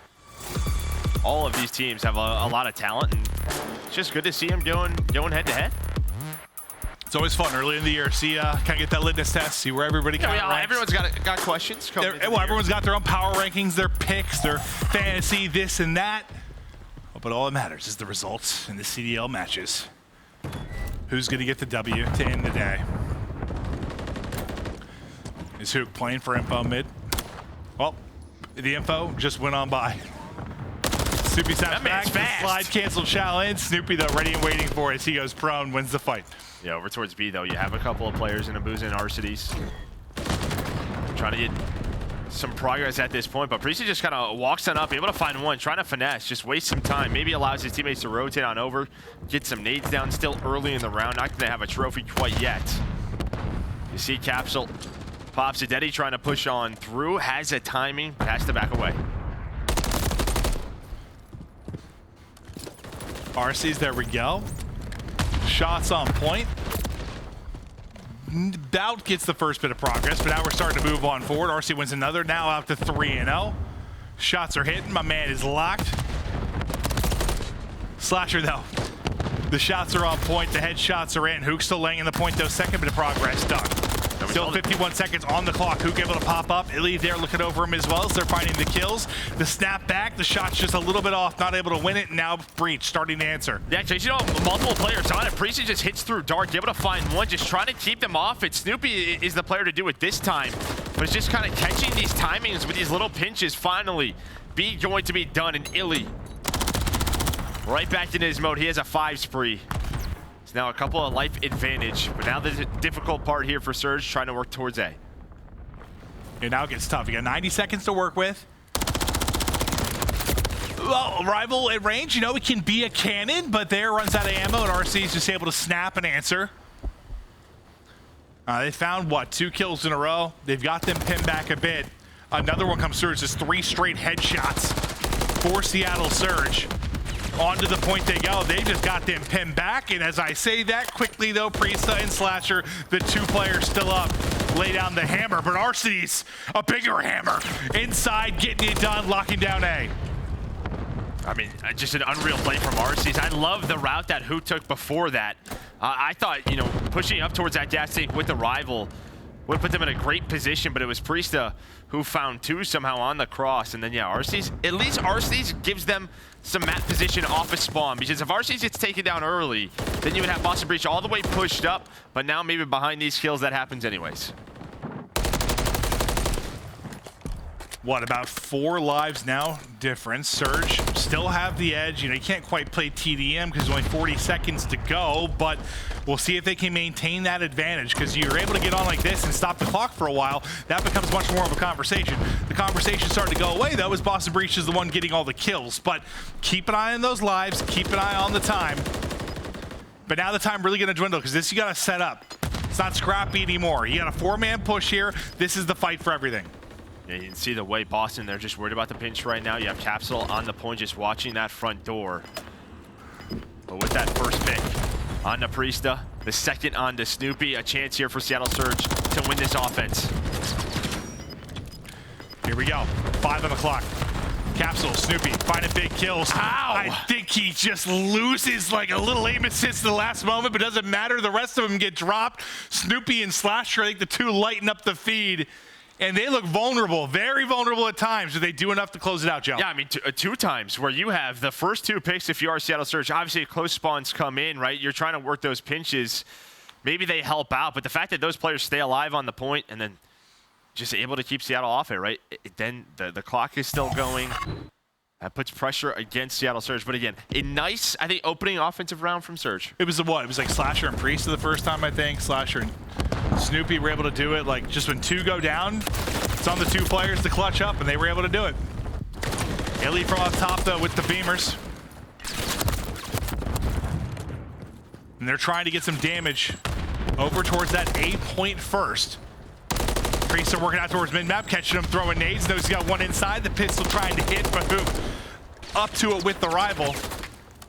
all of these teams have a lot of talent, and it's just good to see them going head to head. It's always fun early in the year. See, kind of get that litmus test, see where everybody kind of ranks. Everyone's got questions. Everyone's got their own power rankings, their picks, their fantasy, this and that. But all that matters is the results in the CDL matches. Who's going to get the W to end the day? Is Huke playing for info mid? Well, the info just went on by. Snoopy snaps back, slide cancel challenge. Snoopy though ready and waiting for it as he goes prone, wins the fight. Yeah, over towards B though, you have a couple of players in Abuzah and Arcitys trying to get some progress at this point, but Priestahh just kind of walks on up, able to find one, trying to finesse, just waste some time, maybe allows his teammates to rotate on over, get some nades down still early in the round, not going to have a trophy quite yet. You see Capsidal pops a Deddy trying to push on through, has a timing, but has to back away. Arcitys, there we go. Shots on point. Bout gets the first bit of progress, but now we're starting to move on forward. RC wins another, now out to 3-0. Shots are hitting, my man is locked. Slasher though. The shots are on point, the headshots are in. Huke still laying in the point though, second bit of progress done. Still 51 seconds on the clock. Huke able to pop up. Illey there looking over him as well as they're finding the kills. The snap back, the shot's just a little bit off, not able to win it. And now Breach starting to answer. Yeah, you know, multiple players on it. Priestahh just hits through dark, able to find one, just trying to keep them off it. Snoopy is the player to do it this time, but it's just kind of catching these timings with these little pinches. Finally, B going to be done, and Illey right back into his mode. He has a 5 spree. It's now a couple of life advantage, but now the difficult part here for Surge, trying to work towards A. It now gets tough. You got 90 seconds to work with. Well, rival at range, you know, it can be a cannon, but there runs out of ammo, and RC is just able to snap and answer. They found, what, 2 kills in a row? They've got them pinned back a bit. Another one comes through. It's just 3 straight headshots for Seattle Surge. Onto the point they go. They've just got them pinned back. And as I say that quickly, though, Priestahh and Slasher, the 2 players still up, lay down the hammer. But Arcitys, a bigger hammer. Inside, getting it done, locking down A. I mean, just an unreal play from Arcitys. I love the route that Huke took before that. I thought, you know, pushing up towards that gas tank with the rival would put them in a great position, but it was Priestahh who found 2 somehow on the cross. And then, yeah, Arcitys, at least Arcitys gives them some map position off of spawn, because if Arcitys gets taken down early, then you would have Boston Breach all the way pushed up, but now maybe behind these kills that happens anyways. What, about 4 lives now difference. Surge still have the edge. You know, you can't quite play TDM because there's only 40 seconds to go, but we'll see if they can maintain that advantage, because you're able to get on like this and stop the clock for a while. That becomes much more of a conversation. The conversation started to go away, though, as Boston Breach is the one getting all the kills. But keep an eye on those lives, keep an eye on the time. But now the time really going to dwindle, because this you got to set up. It's not scrappy anymore. You got a 4-man push here. This is the fight for everything. Yeah, you can see the way Boston, they're just worried about the pinch right now. You have Capsidal on the point, just watching that front door. But with that first pick on the Priestahh, the second on to Snoopy, a chance here for Seattle Surge to win this offense. Here we go, 5 on the clock. Capsidal, Snoopy, finding big kills. Ow! I think he just loses like a little aim assist in the last moment, but doesn't matter. The rest of them get dropped. Snoopy and Slasher, I think the two lighten up the feed. And they look vulnerable, very vulnerable at times. Do they do enough to close it out, Joe? Yeah, I mean, two times where you have the first 2 picks if you are Seattle Surge. Obviously, close spawns come in, right? You're trying to work those pinches. Maybe they help out, but the fact that those players stay alive on the point and then just able to keep Seattle off it, right? Then the clock is still going. That puts pressure against Seattle Surge. But again, a nice, I think, opening offensive round from Surge. It was what? It was like Slasher and Priestahh the first time, I think. Slasher and Snoopy were able to do it. Like, just when 2 go down, it's on the 2 players to clutch up, and they were able to do it. Illey from off top, though, with the beamers. And they're trying to get some damage over towards that A point first. Priestahh working out towards mid-map, catching him, throwing nades. Knows he's got one inside. The pistol trying to hit, but Huke up to it with the rival.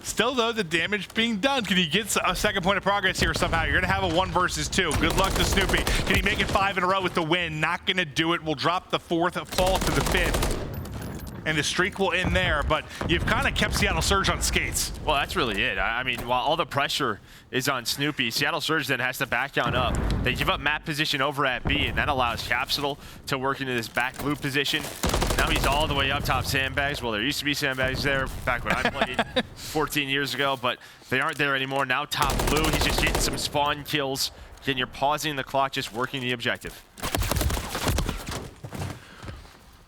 Still, though, the damage being done. Can he get a second point of progress here somehow? You're going to have a 1 versus 2. Good luck to Snoopy. Can he make it 5 in a row with the win? Not going to do it. We'll drop the 4th, fall to the 5th. And the streak will end there, but you've kind of kept Seattle Surge on skates. Well, that's really it. I mean, while all the pressure is on Snoopy, Seattle Surge then has to back down up. They give up map position over at B, and that allows Capsidal to work into this back loop position. Now he's all the way up top sandbags. Well, there used to be sandbags there back when I played 14 years ago, but they aren't there anymore. Now top blue, he's just getting some spawn kills. Again, you're pausing the clock, just working the objective.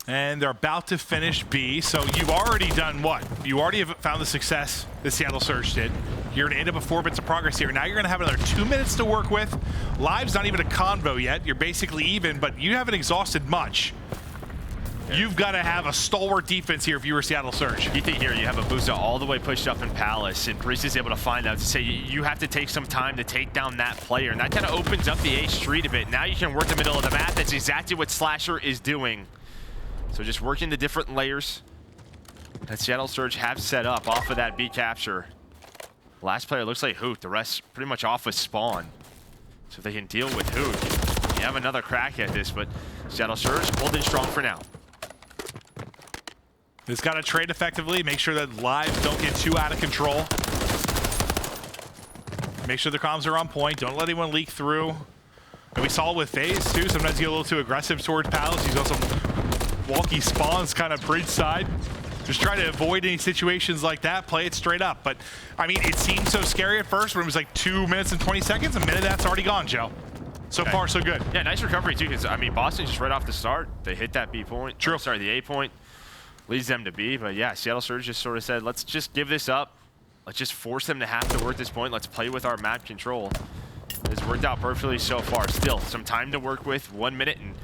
And they're about to finish B, so you've already done what? You already have found the success that Seattle Surge did. You're going to end up with 4 bits of progress here. Now you're going to have another 2 minutes to work with. Live's not even a convo yet. You're basically even, but you haven't exhausted much. Yeah. You've got to have a stalwart defense here if you were Seattle Surge. You think here you have Abuzah all the way pushed up in Palace, and Priestahh is able to find out to say you have to take some time to take down that player, and that kind of opens up the A street a bit. Now you can work the middle of the map. That's exactly what Slasher is doing. So just working the different layers that Seattle Surge have set up off of that B capture. Last player looks like Huke. The rest pretty much off with spawn. So if they can deal with Huke, you have another crack at this, but Seattle Surge holding strong for now. It's got to trade effectively, make sure that lives don't get too out of control. Make sure the comms are on point. Don't let anyone leak through. And we saw it with FaZe too. Sometimes you get a little too aggressive towards Palace. He's also walkie spawns kind of bridge side. Just try to avoid any situations like that. Play it straight up. But, I mean, it seemed so scary at first when it was like 2 minutes and 20 seconds. A minute of that's already gone, Joe. So far, so good. Yeah, nice recovery, too, because, I mean, Boston just right off the start, they hit that B point. True. Sorry, the A point leads them to B. But, yeah, Seattle Surge just sort of said, let's just give this up. Let's just force them to have to work this point. Let's play with our map control. It's worked out perfectly so far. Still, some time to work with. 1 minute, and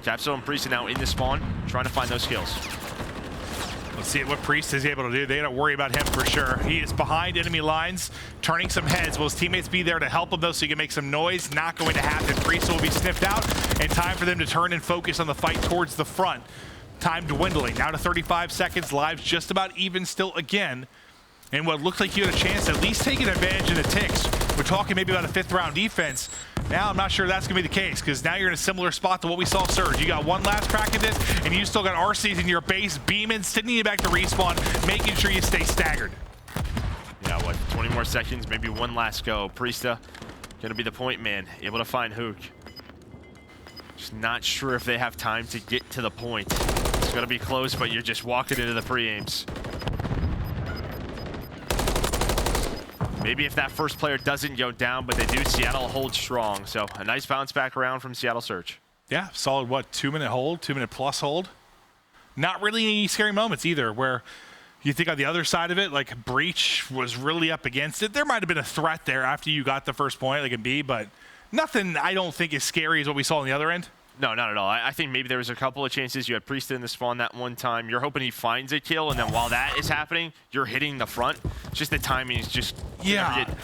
Capsidal and Priestahh now in the spawn, trying to find those kills. Let's see what Priestahh is able to do. They don't worry about him for sure. He is behind enemy lines, turning some heads. Will his teammates be there to help him, though, so he can make some noise? Not going to happen. Priestahh will be sniffed out, and time for them to turn and focus on the fight towards the front. Time dwindling. Now to 35 seconds. Lives just about even still again. And what looked like you had a chance to at least taking advantage of the ticks. We're talking maybe about a 5th round defense. Now I'm not sure that's going to be the case, because now you're in a similar spot to what we saw Surge. You got one last crack at this, and you still got Arcitys in your base, beaming, sending you back to respawn, making sure you stay staggered. Yeah, what, 20 more seconds, maybe one last go. Priestahh going to be the point man, able to find Huke. Just not sure if they have time to get to the point. It's going to be close, but you're just walking into the pre-aims. Maybe if that first player doesn't go down, but they do, Seattle hold strong. So a nice bounce back around from Seattle Surge. Yeah, solid, what, 2 minute hold, 2 minute plus hold. Not really any scary moments either, where you think on the other side of it, like Breach was really up against it. There might have been a threat there after you got the first point, like in B, but nothing I don't think as scary as what we saw on the other end. No, not at all. I think maybe there was a couple of chances. You had Priestahh in the spawn that one time. You're hoping he finds a kill, and then while that is happening, you're hitting the front. It's just the timing is just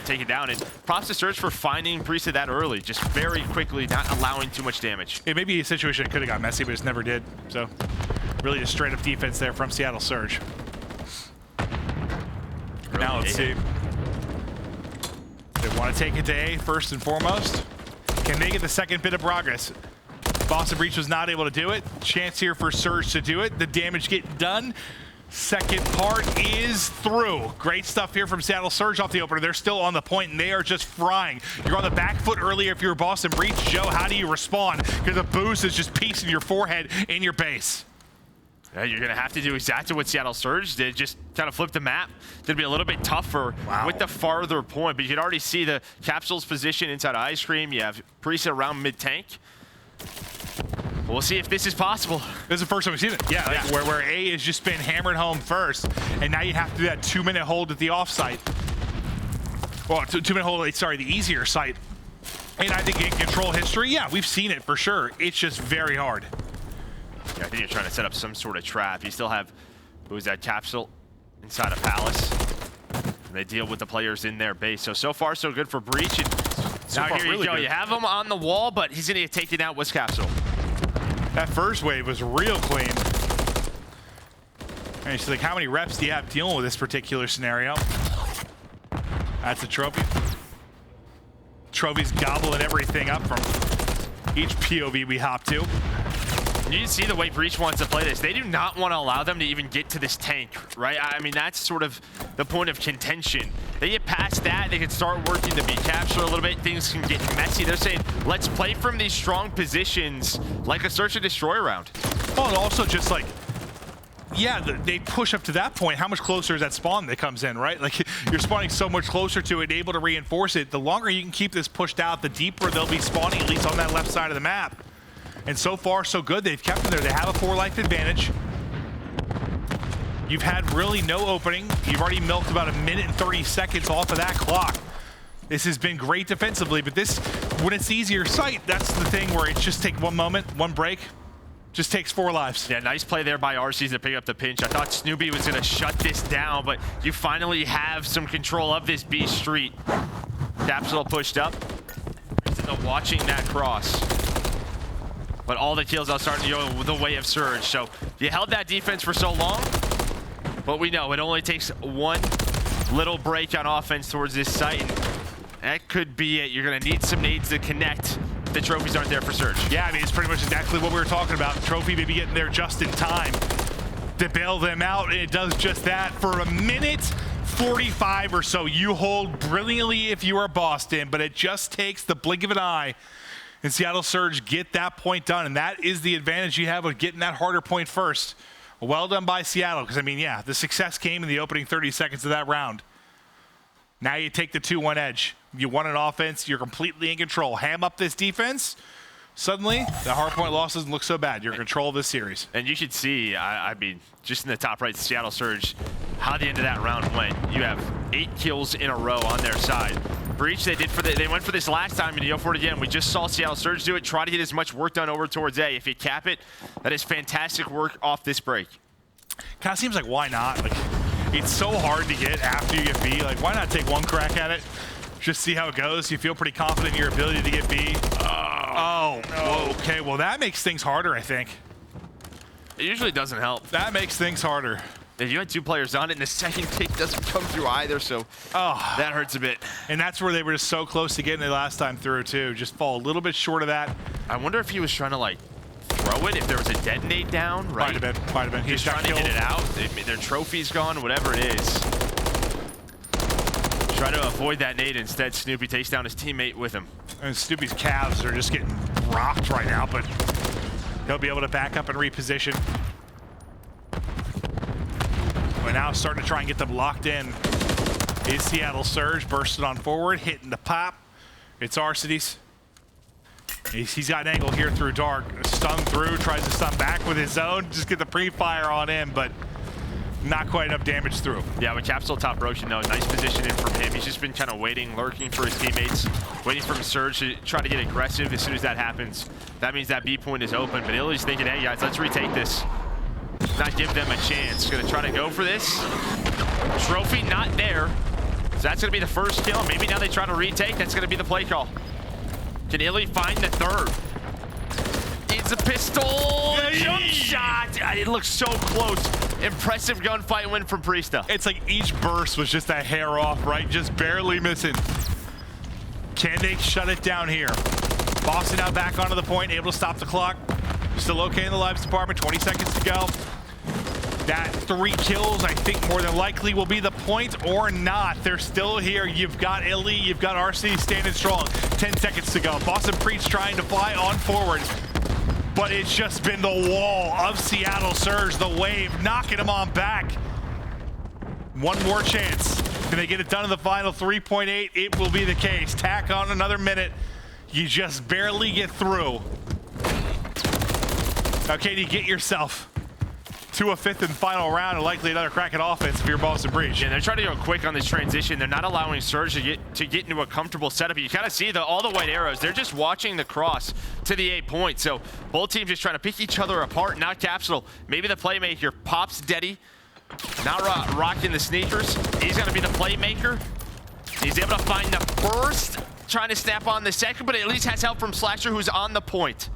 taken down. And props to Surge for finding Priestahh that early, just very quickly, not allowing too much damage. It may be a situation that could have got messy, but it never did. So really just straight up defense there from Seattle Surge. Really, now let's see. They want to take it to A first and foremost. Can they get the second bit of progress? Boston Breach was not able to do it. Chance here for Surge to do it. The damage getting done. Second part is through. Great stuff here from Seattle Surge off the opener. They're still on the point, and they are just frying. You're on the back foot earlier if you're Boston Breach. Joe, how do you respond? Because the boost is just piecing your forehead in your base. Yeah, you're going to have to do exactly what Seattle Surge did, just kind of flip the map. It'll be a little bit tougher with the farther point, but you can already see the Capsule's position inside of Ice Cream. You have Priestahh around mid-tank. We'll see if this is possible. This is the first time we've seen it. Yeah, like where A has just been hammered home first, and now you have to do that 2-minute hold at the off-site. Well, 2-minute hold, sorry, the easier site. And I think in control history, yeah, we've seen it for sure. It's just very hard. Yeah, I think you're trying to set up some sort of trap. You still have, who is that, Capsidal inside of Palace. And they deal with the players in their base. So far, so good for Breach. And now here you go. You have him on the wall, but he's going to get taken out with Capsidal. That first wave was real clean. And she's like, how many reps do you have dealing with this particular scenario? That's a trophy. Trophy's gobbling everything up from each POV we hop to. You can see the way Breach wants to play this. They do not want to allow them to even get to this tank, right? I mean, that's sort of the point of contention. They get past that, they can start working the B capture a little bit. Things can get messy. They're saying, let's play from these strong positions like a search and destroy round. Oh, and also just like, yeah, they push up to that point. How much closer is that spawn that comes in, right? Like, you're spawning so much closer to it, able to reinforce it. The longer you can keep this pushed out, the deeper they'll be spawning, at least on that left side of the map. And so far, so good. They've kept them there. They have a 4-life advantage. You've had really no opening. You've already milked about 1 minute and 30 seconds off of that clock. This has been great defensively, but this, when it's easier sight, that's the thing where it just takes one moment, one break, just takes 4 lives. Yeah, nice play there by Arcitys to pick up the pinch. I thought Snoopy was going to shut this down, but you finally have some control of this B street. Capsidal pushed up. Watching that cross. But all the kills are starting to go the way of Surge. So you held that defense for so long, but we know it only takes one little break on offense towards this site. And that could be it. You're going to need some nades to connect. The trophies aren't there for Surge. Yeah, I mean, it's pretty much exactly what we were talking about. Trophy maybe getting there just in time to bail them out, and it does just that. For 1 minute 45 or so, you hold brilliantly if you are Boston, but it just takes the blink of an eye. And Seattle Surge get that point done, and that is the advantage you have of getting that harder point first. Well done by Seattle, because I mean, yeah, the success came in the opening 30 seconds of that round. Now you take the 2-1 edge. You won an offense, you're completely in control. Ham up this defense, suddenly the hard point loss doesn't look so bad. You're in control of this series. And you should see, I mean, just in the top right, Seattle Surge, how the end of that round went. You have 8 kills in a row on their side. Breach, they went for this last time, and you go for it again. We just saw Seattle Surge do it, try to get as much work done over towards A. If you cap it, that is fantastic work off this break. Kind of seems like, why not? Like, it's so hard to get after you get B. Like, why not take one crack at it? Just see how it goes. You feel pretty confident in your ability to get B. Oh, no. Okay, well, that makes things harder, I think. It usually doesn't help. That makes things harder. If you had 2 players on it, and the second pick doesn't come through either, so that hurts a bit. And that's where they were just so close to getting it last time through, too. Just fall a little bit short of that. I wonder if he was trying to, like, throw it, if there was a detonate down, right? Might have been. He's trying to get it out. Their trophy's gone, whatever it is. Try to avoid that nade. Instead, Snoopy takes down his teammate with him. And Snoopy's calves are just getting rocked right now, but he'll be able to back up and reposition. We're now starting to try and get them locked in. Is Seattle Surge bursted on forward, hitting the pop. It's Arcitys. He's got an angle here through dark. Stun through, tries to stun back with his own. Just get the pre-fire on him, but not quite enough damage through. Yeah, with Capsidal top rotation, though, nice positioning from him. He's just been kind of waiting, lurking for his teammates, waiting for Surge to try to get aggressive. As soon as that happens, that means that B point is open. But Illey's thinking, hey, guys, let's retake this. Not give them a chance. Gonna try to go for this. Trophy not there. So that's gonna be the first kill. Maybe now they try to retake. That's gonna be the play call. Can Illey find the third? It's a pistol. Jump shot. It looks so close. Impressive gunfight win from Priestahh. It's like each burst was just a hair off, right? Just barely missing. Can they shut it down here? Boston now back onto the point, able to stop the clock. Still okay in the lives department, 20 seconds to go. That 3 kills, I think, more than likely will be the point or not. They're still here. You've got Illey, you've got Arcitys standing strong. 10 seconds to go. Boston Priestahh trying to fly on forward. But it's just been the wall of Seattle Surge, the wave, knocking them on back. One more chance. Can they get it done in the final 3.8? It will be the case. Tack on another minute. You just barely get through. Okay, you get yourself to a 5th and final round and likely another crack at offense if you're Boston Breach. Yeah, they're trying to go quick on this transition. They're not allowing Surge to get into a comfortable setup. You kind of see all the white arrows. They're just watching the cross to the 8 point. So both teams just trying to pick each other apart. Not Capsidal. Maybe the playmaker pops Deddy. Not rocking the sneakers. He's going to be the playmaker. He's able to find the first, trying to snap on the second, but at least has help from Slasher, who's on the point.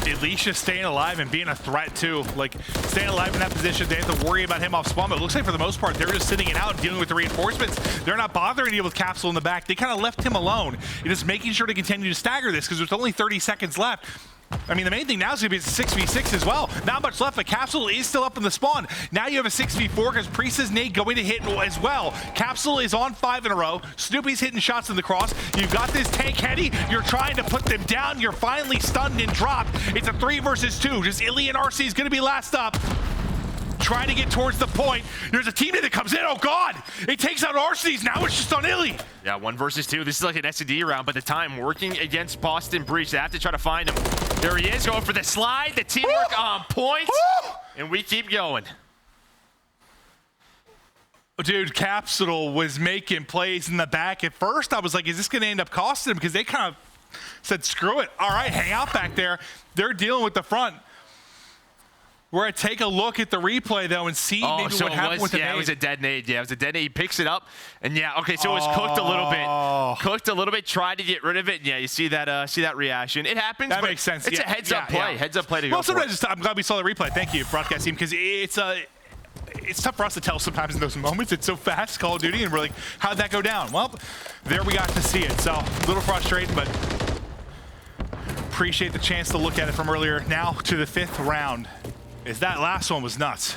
At least just staying alive and being a threat too. Like, staying alive in that position, they have to worry about him off spawn, but it looks like for the most part, they're just sitting it out and dealing with the reinforcements. They're not bothering you with Capsidal in the back. They kind of left him alone. You're just making sure to continue to stagger this because there's only 30 seconds left. I mean, the main thing now is going to be a 6v6 as well. Not much left, but Capsidal is still up in the spawn. Now you have a 6v4 because Priestahh's nade going to hit as well. Capsidal is on 5 in a row. Snoopy's hitting shots in the cross. You've got this tank heady. You're trying to put them down. You're finally stunned and dropped. It's a 3 versus 2. Just Illey and RC is going to be last up. Trying to get towards the point. There's a teammate that comes in. Oh, God. It takes out Arcitys. Now it's just on Illey. Yeah, 1 versus 2. This is like an S&D round, but the time working against Boston Breach. They have to try to find him. There he is, going for the slide. The teamwork on point. And we keep going. Dude, Capsidal was making plays in the back. At first, I was like, is this going to end up costing him? Because they kind of said, screw it. All right, hang out back there. They're dealing with the front. We're going to take a look at the replay, though, and see maybe what happened with the nade. Yeah, it was a dead nade. Yeah, it was a dead nade. He picks it up, and yeah, okay, so it was cooked a little bit. Cooked a little bit, tried to get rid of it. Yeah, you see that reaction. It happens, that but makes sense. It's a heads-up play. Heads-up play to go for it. I'm glad we saw the replay. Thank you, broadcast team, because it's tough for us to tell sometimes in those moments. It's so fast, Call of Duty, and we're like, how'd that go down? Well, there we got to see it. So, a little frustrating, but appreciate the chance to look at it from earlier. Now to the 5th round. That last one was nuts.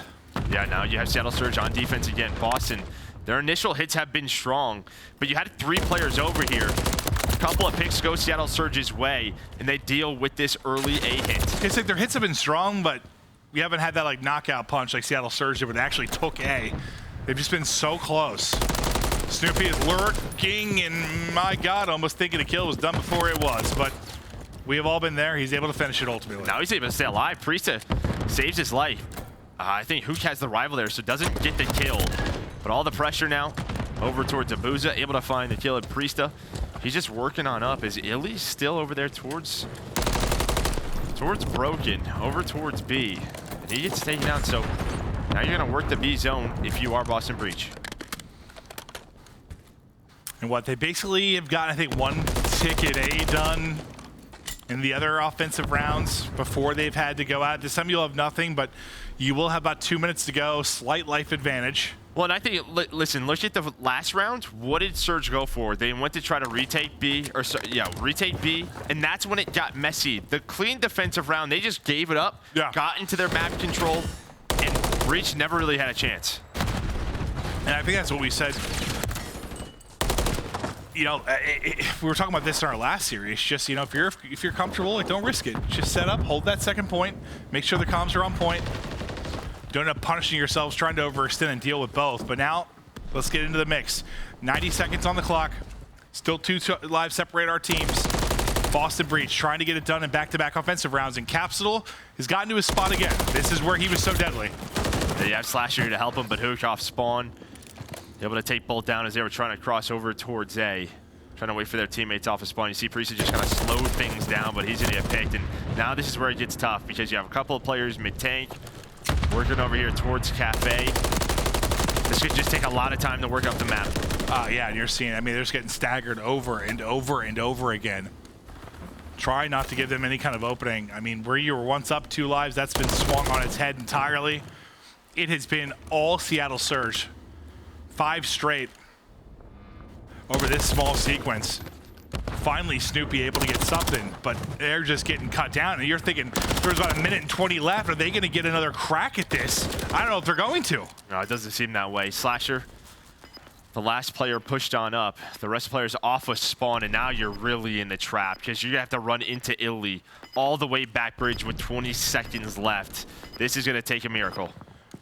Yeah, now you have Seattle Surge on defense again. Boston, their initial hits have been strong, but you had 3 players over here. A couple of picks go Seattle Surge's way, and they deal with this early A hit. It's like their hits have been strong, but we haven't had that like knockout punch like Seattle Surge did where they actually took A. They've just been so close. Snoopy is lurking, and my God, almost thinking the kill was done before it was, but we have all been there. He's able to finish it ultimately. Now he's able to stay alive. Priestahh saves his life. I think Huke has the rival there, so doesn't get the kill. But all the pressure now over towards Abuzah, able to find the kill at Priestahh. He's just working on up. Is Illey still over there towards Broken, over towards B. And he gets taken out, so now you're gonna work the B zone if you are Boston Breach. And what they basically have gotten, I think, 1 ticket A done in the other offensive rounds before they've had to go out. This time you'll have nothing, but you will have about 2 minutes to go. Slight life advantage. Well, and I think, listen, look at the last round. What did Surge go for? They went to try to retake B, or yeah, retake B, and that's when it got messy. The clean defensive round, they just gave it up, got into their map control, and Breach never really had a chance. And I think that's what we said. You know, we were talking about this in our last series. Just, you know, if you're comfortable, like, don't risk it. Just set up, hold that second point, make sure the comms are on point. Don't end up punishing yourselves trying to overextend and deal with both. But now, let's get into the mix. 90 seconds on the clock. Still 2 lives separate our teams. Boston Breach trying to get it done in back-to-back offensive rounds, and Capsidal has gotten to his spot again. This is where he was so deadly. They have Slasher here to help him, but Huke off spawn. Able to take both down as they were trying to cross over towards A. Trying to wait for their teammates off of spawn. You see Priestahh just kind of slow things down, but he's going to get picked. And now this is where it gets tough because you have a couple of players mid-tank working over here towards Cafe. This could just take a lot of time to work up the map. Yeah, and you're seeing, I mean, they're just getting staggered over and over and over again. Try not to give them any kind of opening. I mean, where you were once up 2 lives, that's been swung on its head entirely. It has been all Seattle Surge. 5 straight over this small sequence. finally Snoopy able to get something, but they're just getting cut down. And you're thinking there's about 1 minute and 20 left. Are they going to get another crack at this? I don't know if they're going to. No, it doesn't seem that way. Slasher, the last player pushed on up. The rest of the players off of spawn, and now you're really in the trap because you're going to have to run into Illey all the way back bridge with 20 seconds left. This is going to take a miracle.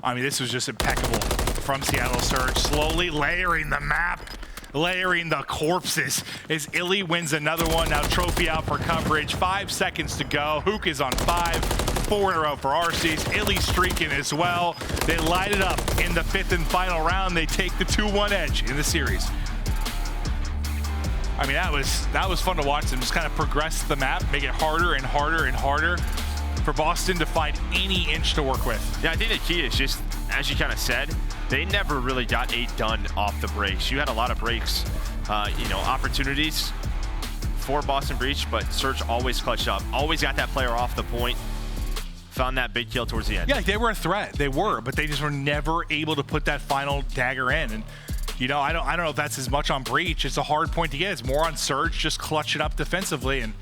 I mean, this was just impeccable from Seattle Surge, slowly layering the map, layering the corpses as Illey wins another one. Now trophy out for coverage, 5 seconds to go. Huke is on 5, 4 in a row for Arcitys. Illey streaking as well. They light it up in the 5th and final round. They take the 2-1 edge in the series. I mean, that was fun to watch them just kind of progress the map, make it harder and harder and harder for Boston to find any inch to work with. Yeah, I think the key is just, as you kind of said, they never really got 8 done off the breaks. You had a lot of breaks, you know, opportunities for Boston Breach, but Surge always clutched up, always got that player off the point, found that big kill towards the end. Yeah, they were a threat. They were, but they just were never able to put that final dagger in. And you know, I don't know if that's as much on Breach. It's a hard point to get. It's more on Surge just clutching up defensively. And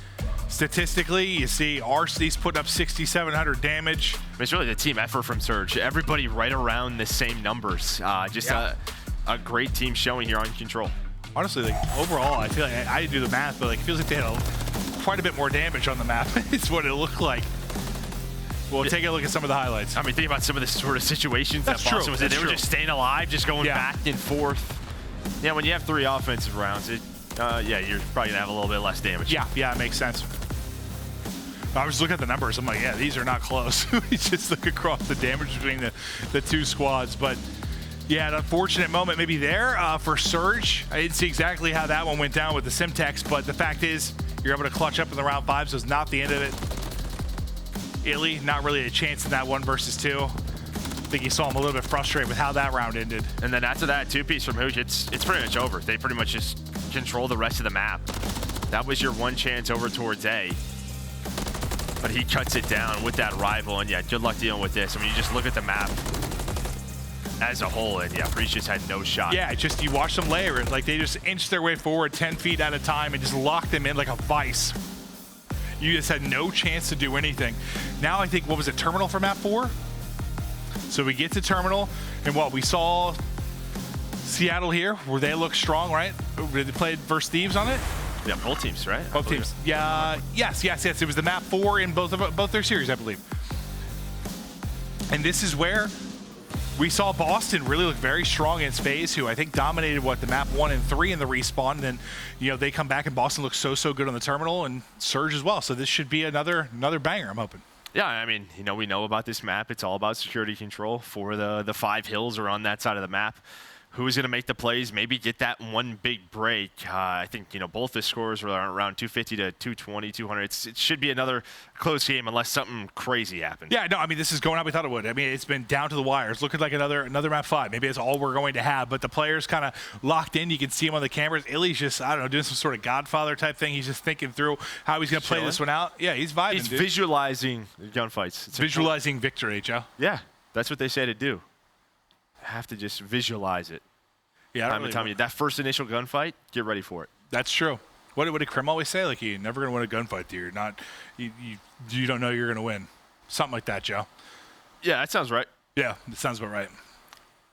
statistically, you see Arcitys putting up 6,700 damage. It's really the team effort from Surge. Everybody right around the same numbers. Just a great team showing here on Control. Honestly, like overall, I feel like I didn't do the math, but like it feels like they had quite a bit more damage on the map. It's what it looked like. Well, take a look at some of the highlights. I mean, think about some of the sort of situations that Boston was in. They were just staying alive, just going back and forth. Yeah, when you have 3 offensive rounds, yeah, you're probably gonna have a little bit less damage. Yeah, it makes sense. I was looking at the numbers. I'm like, yeah, these are not close. We just look across the damage between the 2 squads. But yeah, an unfortunate moment maybe there for Surge. I didn't see exactly how that one went down with the Simtex, but the fact is, you're able to clutch up in the round 5, so it's not the end of it. Illey, not really a chance in that 1 versus 2. I think you saw him a little bit frustrated with how that round ended. And then after that 2-piece from Huke, it's pretty much over. They pretty much just control the rest of the map. That was your 1 chance over towards A. But he cuts it down with that rival, and yeah, good luck dealing with this. I mean, you just look at the map as a whole, and yeah, Breach just had no shot. Yeah, just you watch them layer it. Like they just inch their way forward 10 feet at a time and just lock them in like a vice. You just had no chance to do anything. Now I think, what was it, Terminal for map 4? So we get to Terminal, and what we saw Seattle here, where they look strong, right? They played versus Thieves on it? Yeah, both teams, right? Both teams. Yeah, yes. It was the map 4 in both their series, I believe. And this is where we saw Boston really look very strong against FaZe, who I think dominated the map 1 and 3 in the respawn. And then, you know, they come back and Boston looks so good on the Terminal, and Surge as well. So this should be another banger, I'm hoping. Yeah, I mean, you know, we know about this map. It's all about security control for the 5 hills or on that side of the map. Who's going to make the plays, maybe get that 1 big break. I think, you know, both the scores were around 250 to 220, 200. It should be another close game unless something crazy happens. Yeah, no, I mean, this is going how we thought it would. I mean, it's been down to the wire. It's looking like another map 5. Maybe it's all we're going to have, but the players kind of locked in. You can see him on the cameras. Illey's just, I don't know, doing some sort of Godfather type thing. He's just thinking through how he's going to play this one out. Yeah, he's vibing, He's visualizing gunfights. It's visualizing victory, Joe. Yeah, that's what they say to do. Have to just visualize it. Yeah, time and time again. That first initial gunfight, get ready for it. That's true. What did Krim always say? Like, you're never going to win a gunfight, dude. You don't know you're going to win. Something like that, Joe. Yeah, that sounds right. Yeah, it sounds about right.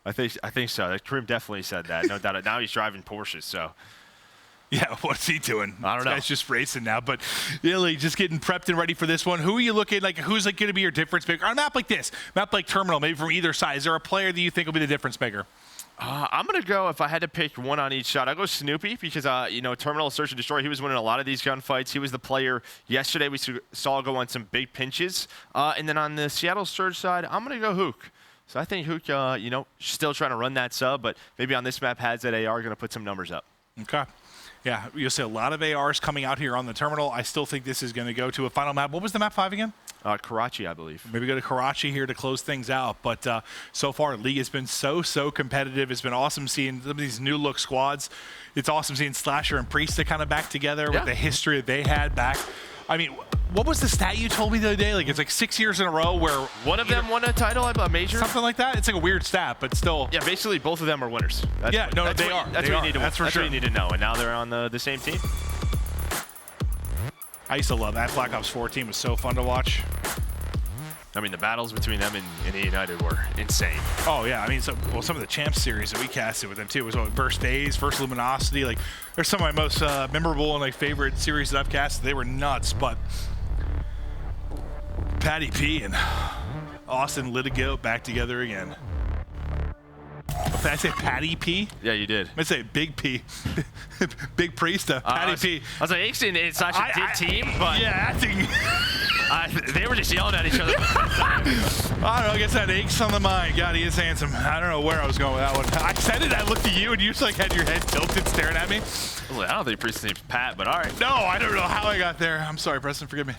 I think so. Krim definitely said that. No doubt. Now he's driving Porsches, so. Yeah, what's he doing? I don't know. This guy's just racing now. But Illey just getting prepped and ready for this one. Who are you looking like? Who's like going to be your difference maker on a map like this? Map like Terminal, maybe from either side. Is there a player that you think will be the difference maker? I'm going to go, if I had to pick one on each shot, I'll go Snoopy because, you know, Terminal, Search and Destroy, he was winning a lot of these gunfights. He was the player yesterday we saw go on some big pinches. And then on the Seattle Surge side, I'm going to go Huke. So I think Huke, you know, still trying to run that sub, but maybe on this map has that AR, going to put some numbers up. Okay. Yeah, you'll see a lot of ARs coming out here on the Terminal. I still think this is going to go to a final map. What was the map 5 again? Karachi, I believe. Maybe go to Karachi here to close things out. But so far, League has been so competitive. It's been awesome seeing some of these new look squads. It's awesome seeing Slasher and Priestahh kind of back together with the history that they had back. I mean, what was the stat you told me the other day? Like, it's like 6 years in a row where one of them won a title, a major? Something like that? It's like a weird stat, but still. Yeah, basically both of them are winners. They are. That's what you need to know. And now they're on the same team. I used to love that. Black Ops 4 team was so fun to watch. I mean, the battles between them and United were insane. Oh yeah, I mean, some of the Champs series that we casted with them too was what, first FaZe, first Luminosity. Like, they're some of my most memorable and like favorite series that I've casted. They were nuts, but Patty P and Austin Litigo back together again. Did I say Patty P? Yeah, you did. I say Big P. Big Priestahh. Patty P. I was like, it's such a good team, but yeah, acting. They were just yelling at each other. I don't know, I guess that aches on the mind. God, he is handsome. I don't know where I was going with that one. I said it, I looked at you, and you just like had your head tilted staring at me. Well, I don't think Priestahh's name's Pat, but all right. No, I don't know how I got there. I'm sorry, Preston, forgive me.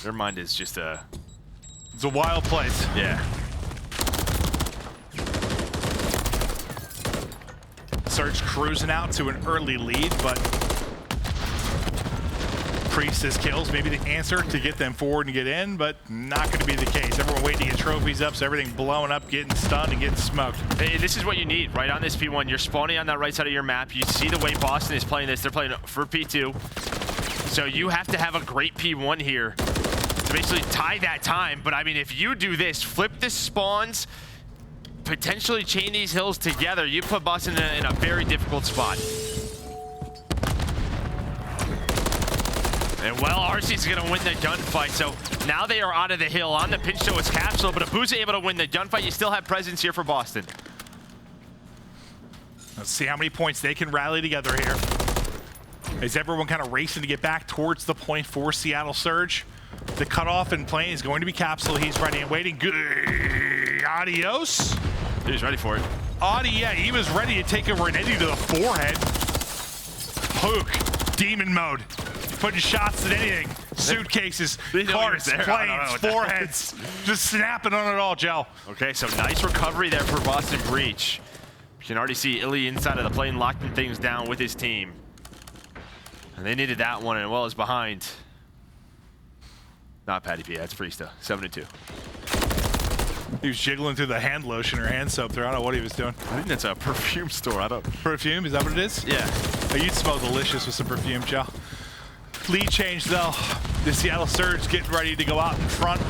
Their mind is just It's a wild place. Yeah. Surge cruising out to an early lead, but Priestahh's kills maybe the answer to get them forward and get in, but not going to be the case. Everyone waiting to get trophies up, so everything blowing up, getting stunned, and getting smoked. Hey, this is what you need, right on this P1. You're spawning on that right side of your map. You see the way Boston is playing this. They're playing for P2. So you have to have a great P1 here to basically tie that time. But I mean, if you do this, flip the spawns, potentially chain these hills together, you put Boston in a very difficult spot. And well, Arcitys is gonna win the gunfight, so now they are out of the hill. On the pinch though is Capsidal, but Abuzah able to win the gunfight. You still have presence here for Boston. Let's see how many points they can rally together here. Is everyone kind of racing to get back towards the point for Seattle Surge? The cutoff and playing is going to be Capsidal. He's ready and waiting. Good. Adios. He's ready for it. Yeah, he was ready to take a Renetti to the forehead. Huke, demon mode. Putting shots at anything. Suitcases, carts, planes, foreheads. Just snapping on it all, Joe. Okay, so nice recovery there for Boston Breach. You can already see Illey inside of the plane locking things down with his team. And they needed that one, and well is behind. Not Patty P, that's Priestahh, 7-2. He was jiggling through the hand lotion or hand soap there. I don't know what he was doing. I think that's a perfume store. I don't. Perfume? Is that what it is? Yeah. Oh, you'd smell delicious with some perfume, Joe. Lead change though. The Seattle Surge getting ready to go out in front.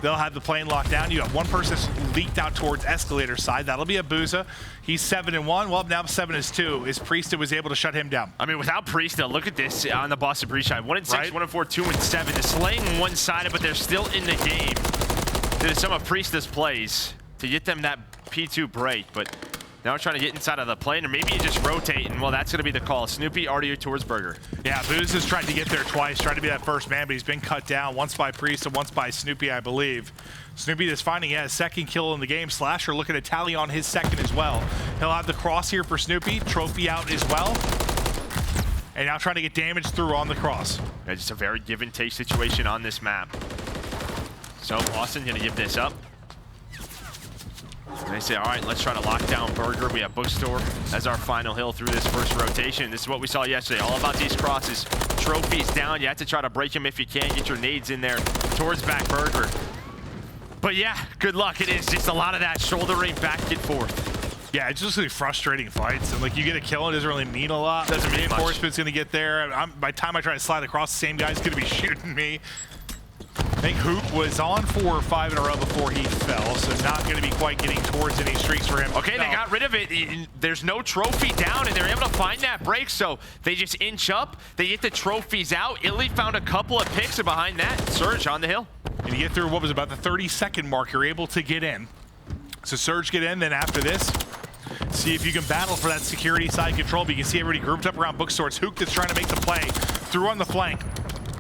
They'll have the plane locked down. You have one person leaked out towards escalator side. That'll be Abuzah. He's 7-1. Well, now 7-2. Is Priestahh was able to shut him down. I mean, without Priestahh, look at this on the Boston Breach side. 1-6, Right. 1-4, 2-7. They're slaying one-sided, but they're still in the game. There's some of Priestah's plays to get them that P2 break, but now we're trying to get inside of the plane, or maybe you just rotate, and well, that's going to be the call. Snoopy already towards Røkkr. Yeah, Abuzah's tried to get there twice, tried to be that first man, but he's been cut down, once by Priestahh, once by Snoopy, I believe. Snoopy is finding he has second kill in the game. Slasher looking to tally on his second as well. He'll have the cross here for Snoopy, trophy out as well. And now trying to get damage through on the cross. Yeah, just a very give and take situation on this map. So Boston gonna give this up. And they say, all right, let's try to lock down Røkkr. We have Bookstore as our final hill through this first rotation. This is what we saw yesterday, all about these crosses. Trophies down, you have to try to break them if you can. Get your nades in there towards back Røkkr. But yeah, good luck. It is just a lot of that shouldering back and forth. Yeah, it's just really frustrating fights. And like you get a kill, it doesn't really mean a lot. Doesn't mean much. Reinforcement's gonna get there. By the time I try to slide across, the same guy's gonna be shooting me. I think Huke was on 4 or 5 in a row before he fell, so not going to be quite getting towards any streaks for him. Okay, they got rid of it. There's no trophy down, and they're able to find that break, so they just inch up. They get the trophies out. Illey found a couple of picks, and behind that, Surge on the hill. And you get through what was about the 30-second mark, you're able to get in. So Surge get in, then after this, see if you can battle for that security side control. But you can see everybody grouped up around Bookstore. It's Huke that's trying to make the play through on the flank.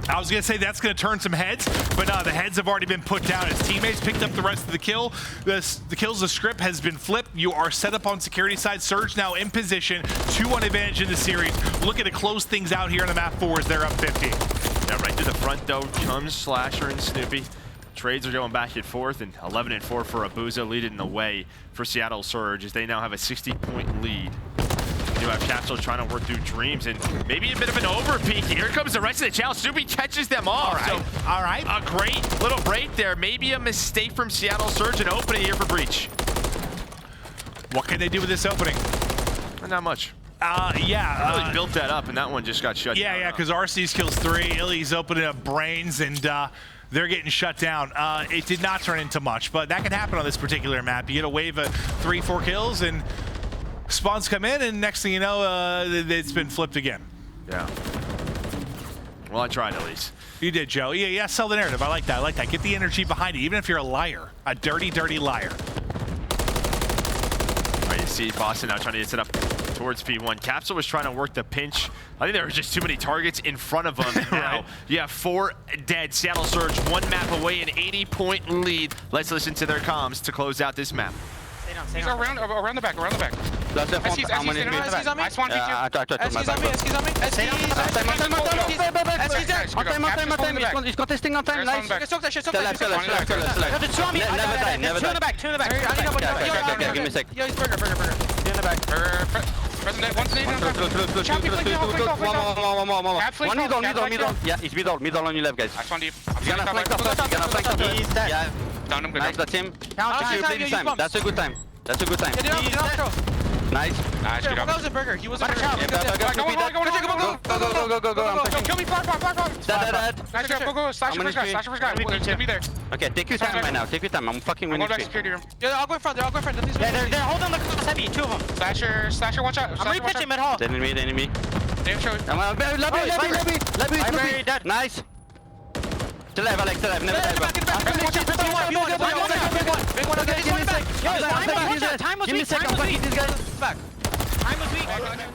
I was going to say that's going to turn some heads, but no, the heads have already been put down. His teammates picked up the rest of the kill. The kills, the script has been flipped. You are set up on security side. Surge now in position, 2-1 advantage in the series. Looking to close things out here on the map 4 as they're up 50. Yeah, right to the front though comes Slasher and Snoopy. Trades are going back and forth, and 11-4 for Abuzah, leading the way for Seattle Surge as they now have a 60-point lead. You have Capsidal trying to work through Dreams, and maybe a bit of an overpeak. Here comes the rest of the challenge. Snoopy catches them off. All right. A great little break there. Maybe a mistake from Seattle Surge, and opening here for Breach. What can they do with this opening? Not much. Yeah. Really built that up, and that one just got shut down. Yeah, because Arcitys kills 3. Illey's opening up brains, and they're getting shut down. It did not turn into much, but that can happen on this particular map. You get a wave of 3-4 kills, and spawns come in, and next thing you know, it's been flipped again. Yeah. Well, I tried at least. You did, Joe. Yeah, sell the narrative. I like that. I like that. Get the energy behind it, even if you're a liar. A dirty, dirty liar. All right, you see Boston now trying to get set up towards P1. Capsidal was trying to work the pinch. I think there were just too many targets in front of him. Now you have 4 dead. Seattle Surge 1 map away, an 80-point lead. Let's listen to their comms to close out this map. He's around the back. SC's on me. I spawned P2. SC's on me. He's got this thing on time. Nice. Never back. Give me a sec. Yo, he's burger. In the back. President, one's nade. One middle. Yeah, he's middle on your left, guys. I spawned deep. He's gonna flank top. He's dead. Yeah. Down him, good. Nice, that's him. That's a good time. Nice. Nice, good job. That was a burger. He was a burger. Go. Kill me, far. Dead. Nice job, go. Slash your first guy. It's gonna be there. Okay, take your time right now. Take your time. I'm fucking winning. I'm going back security room. Yeah, I'll go in front. They're holding the cross heavy. 2 of them. Slasher, watch out. I'm repitching mid hall. Enemy. Damn show. Lobby. Dead. Nice. Still alive, Alex. Never died. Time was weak.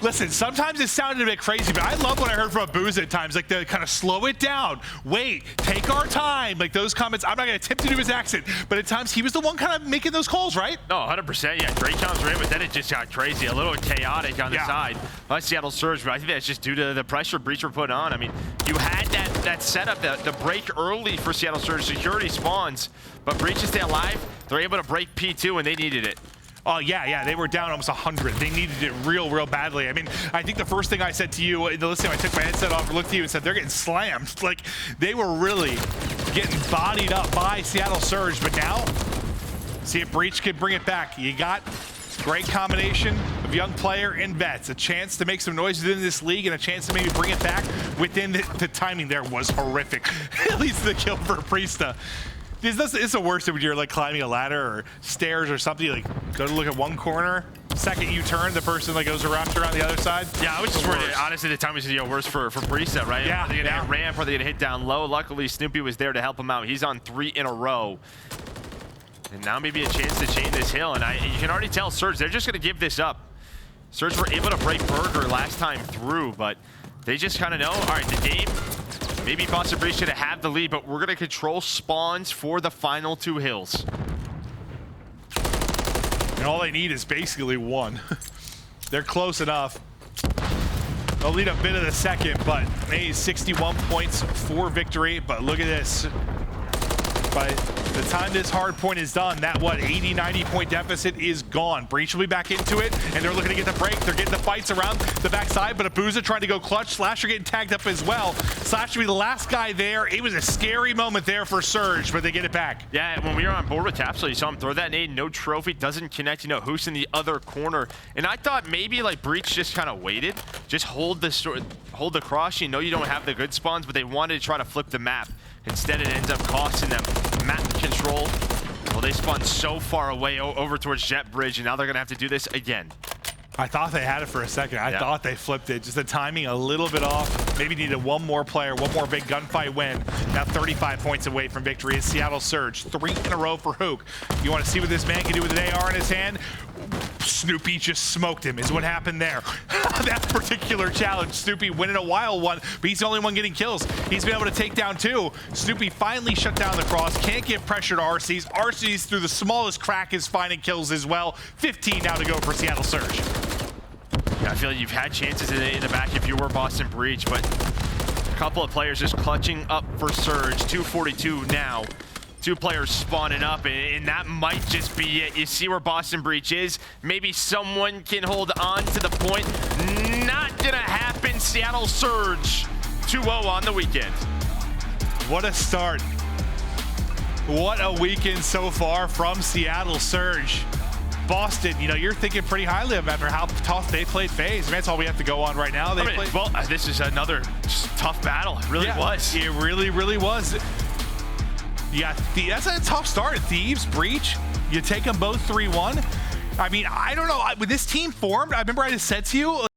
Listen, sometimes it sounded a bit crazy, but I love what I heard from Abuzah at times, like the kind of slow it down, wait, take our time, like those comments. I'm not going to attempt to do his accent, but at times he was the one kind of making those calls, right? No, 100%. Yeah, great counts for him, but then it just got crazy, a little chaotic on the side by Seattle Surge, but I think that's just due to the pressure Breach were put on. I mean, you had that setup, the break early for Seattle Surge, security spawns, but Breach to stay alive, they're able to break P2 and they needed it. Oh, yeah, they were down almost 100. They needed it real badly. I mean, I think the first thing I said to you, the last time I took my headset off, looked at you and said, they're getting slammed. Like, they were really getting bodied up by Seattle Surge, but now, see if Breach can bring it back. You got great combination of young player and vets, a chance to make some noise within this league and a chance to maybe bring it back within the timing there was horrific. At least the kill for Priestahh. It's the worst when you're like climbing a ladder or stairs or something. You like go to look at one corner, second you turn, the person like goes around the other side. Yeah, I was just worried. Honestly, the time was worse for Priestahh, right? Yeah, are they gonna hit ramp? Are they gonna hit down low? Luckily, Snoopy was there to help him out. He's on 3 in a row. And now maybe a chance to chain this hill. And you can already tell Surge, they're just gonna give this up. Surge were able to break Røkkr last time through, but they just kind of know, all right, the game, maybe Boston Breach should have the lead, but we're gonna control spawns for the final 2 hills. And all they need is basically 1. They're close enough. They'll lead a bit of the second, but they need 61 points for victory. But look at this. By the time this hard point is done, that 80, 90 point deficit is gone. Breach will be back into it, and they're looking to get the break. They're getting the fights around the backside, but Abuzah trying to go clutch. Slasher getting tagged up as well. Slasher be the last guy there. It was a scary moment there for Surge, but they get it back. Yeah, when we were on board with Capsidal, you saw him throw that nade, no trophy, doesn't connect, Huke's in the other corner. And I thought maybe like Breach just kind of waited, just hold the cross. You know you don't have the good spawns, but they wanted to try to flip the map. Instead, it ends up costing them map control. Well, they spun so far away over towards Jet Bridge, and now they're going to have to do this again. I thought they had it for a second. I thought they flipped it. Just the timing a little bit off. Maybe needed one more player, one more big gunfight win. Now 35 points away from victory is Seattle Surge. 3 in a row for Huke. You want to see what this man can do with an AR in his hand? Snoopy just smoked him is what happened there. That particular challenge, Snoopy winning a wild one, but he's the only one getting kills. He's been able to take down 2. Snoopy finally shut down the cross, can't give pressure to Arcitys. Arcitys through the smallest crack is finding kills as well. 15 now to go for Seattle Surge. Yeah, I feel like you've had chances in the back if you were Boston Breach, but a couple of players just clutching up for Surge. 242 now. 2 players spawning up, and that might just be it. You see where Boston Breach is. Maybe someone can hold on to the point. Not gonna happen. Seattle Surge 2-0 on the weekend. What a start. What a weekend so far from Seattle Surge. Boston, you know, you're thinking pretty highly of them after how tough they played FaZe. I mean, that's all we have to go on right now. Well, this is another just tough battle. It really was. It really, really was. Yeah, that's a tough start at Thieves, Breach. You take them both 3-1. I mean, I don't know. When this team formed, I remember I just said to you,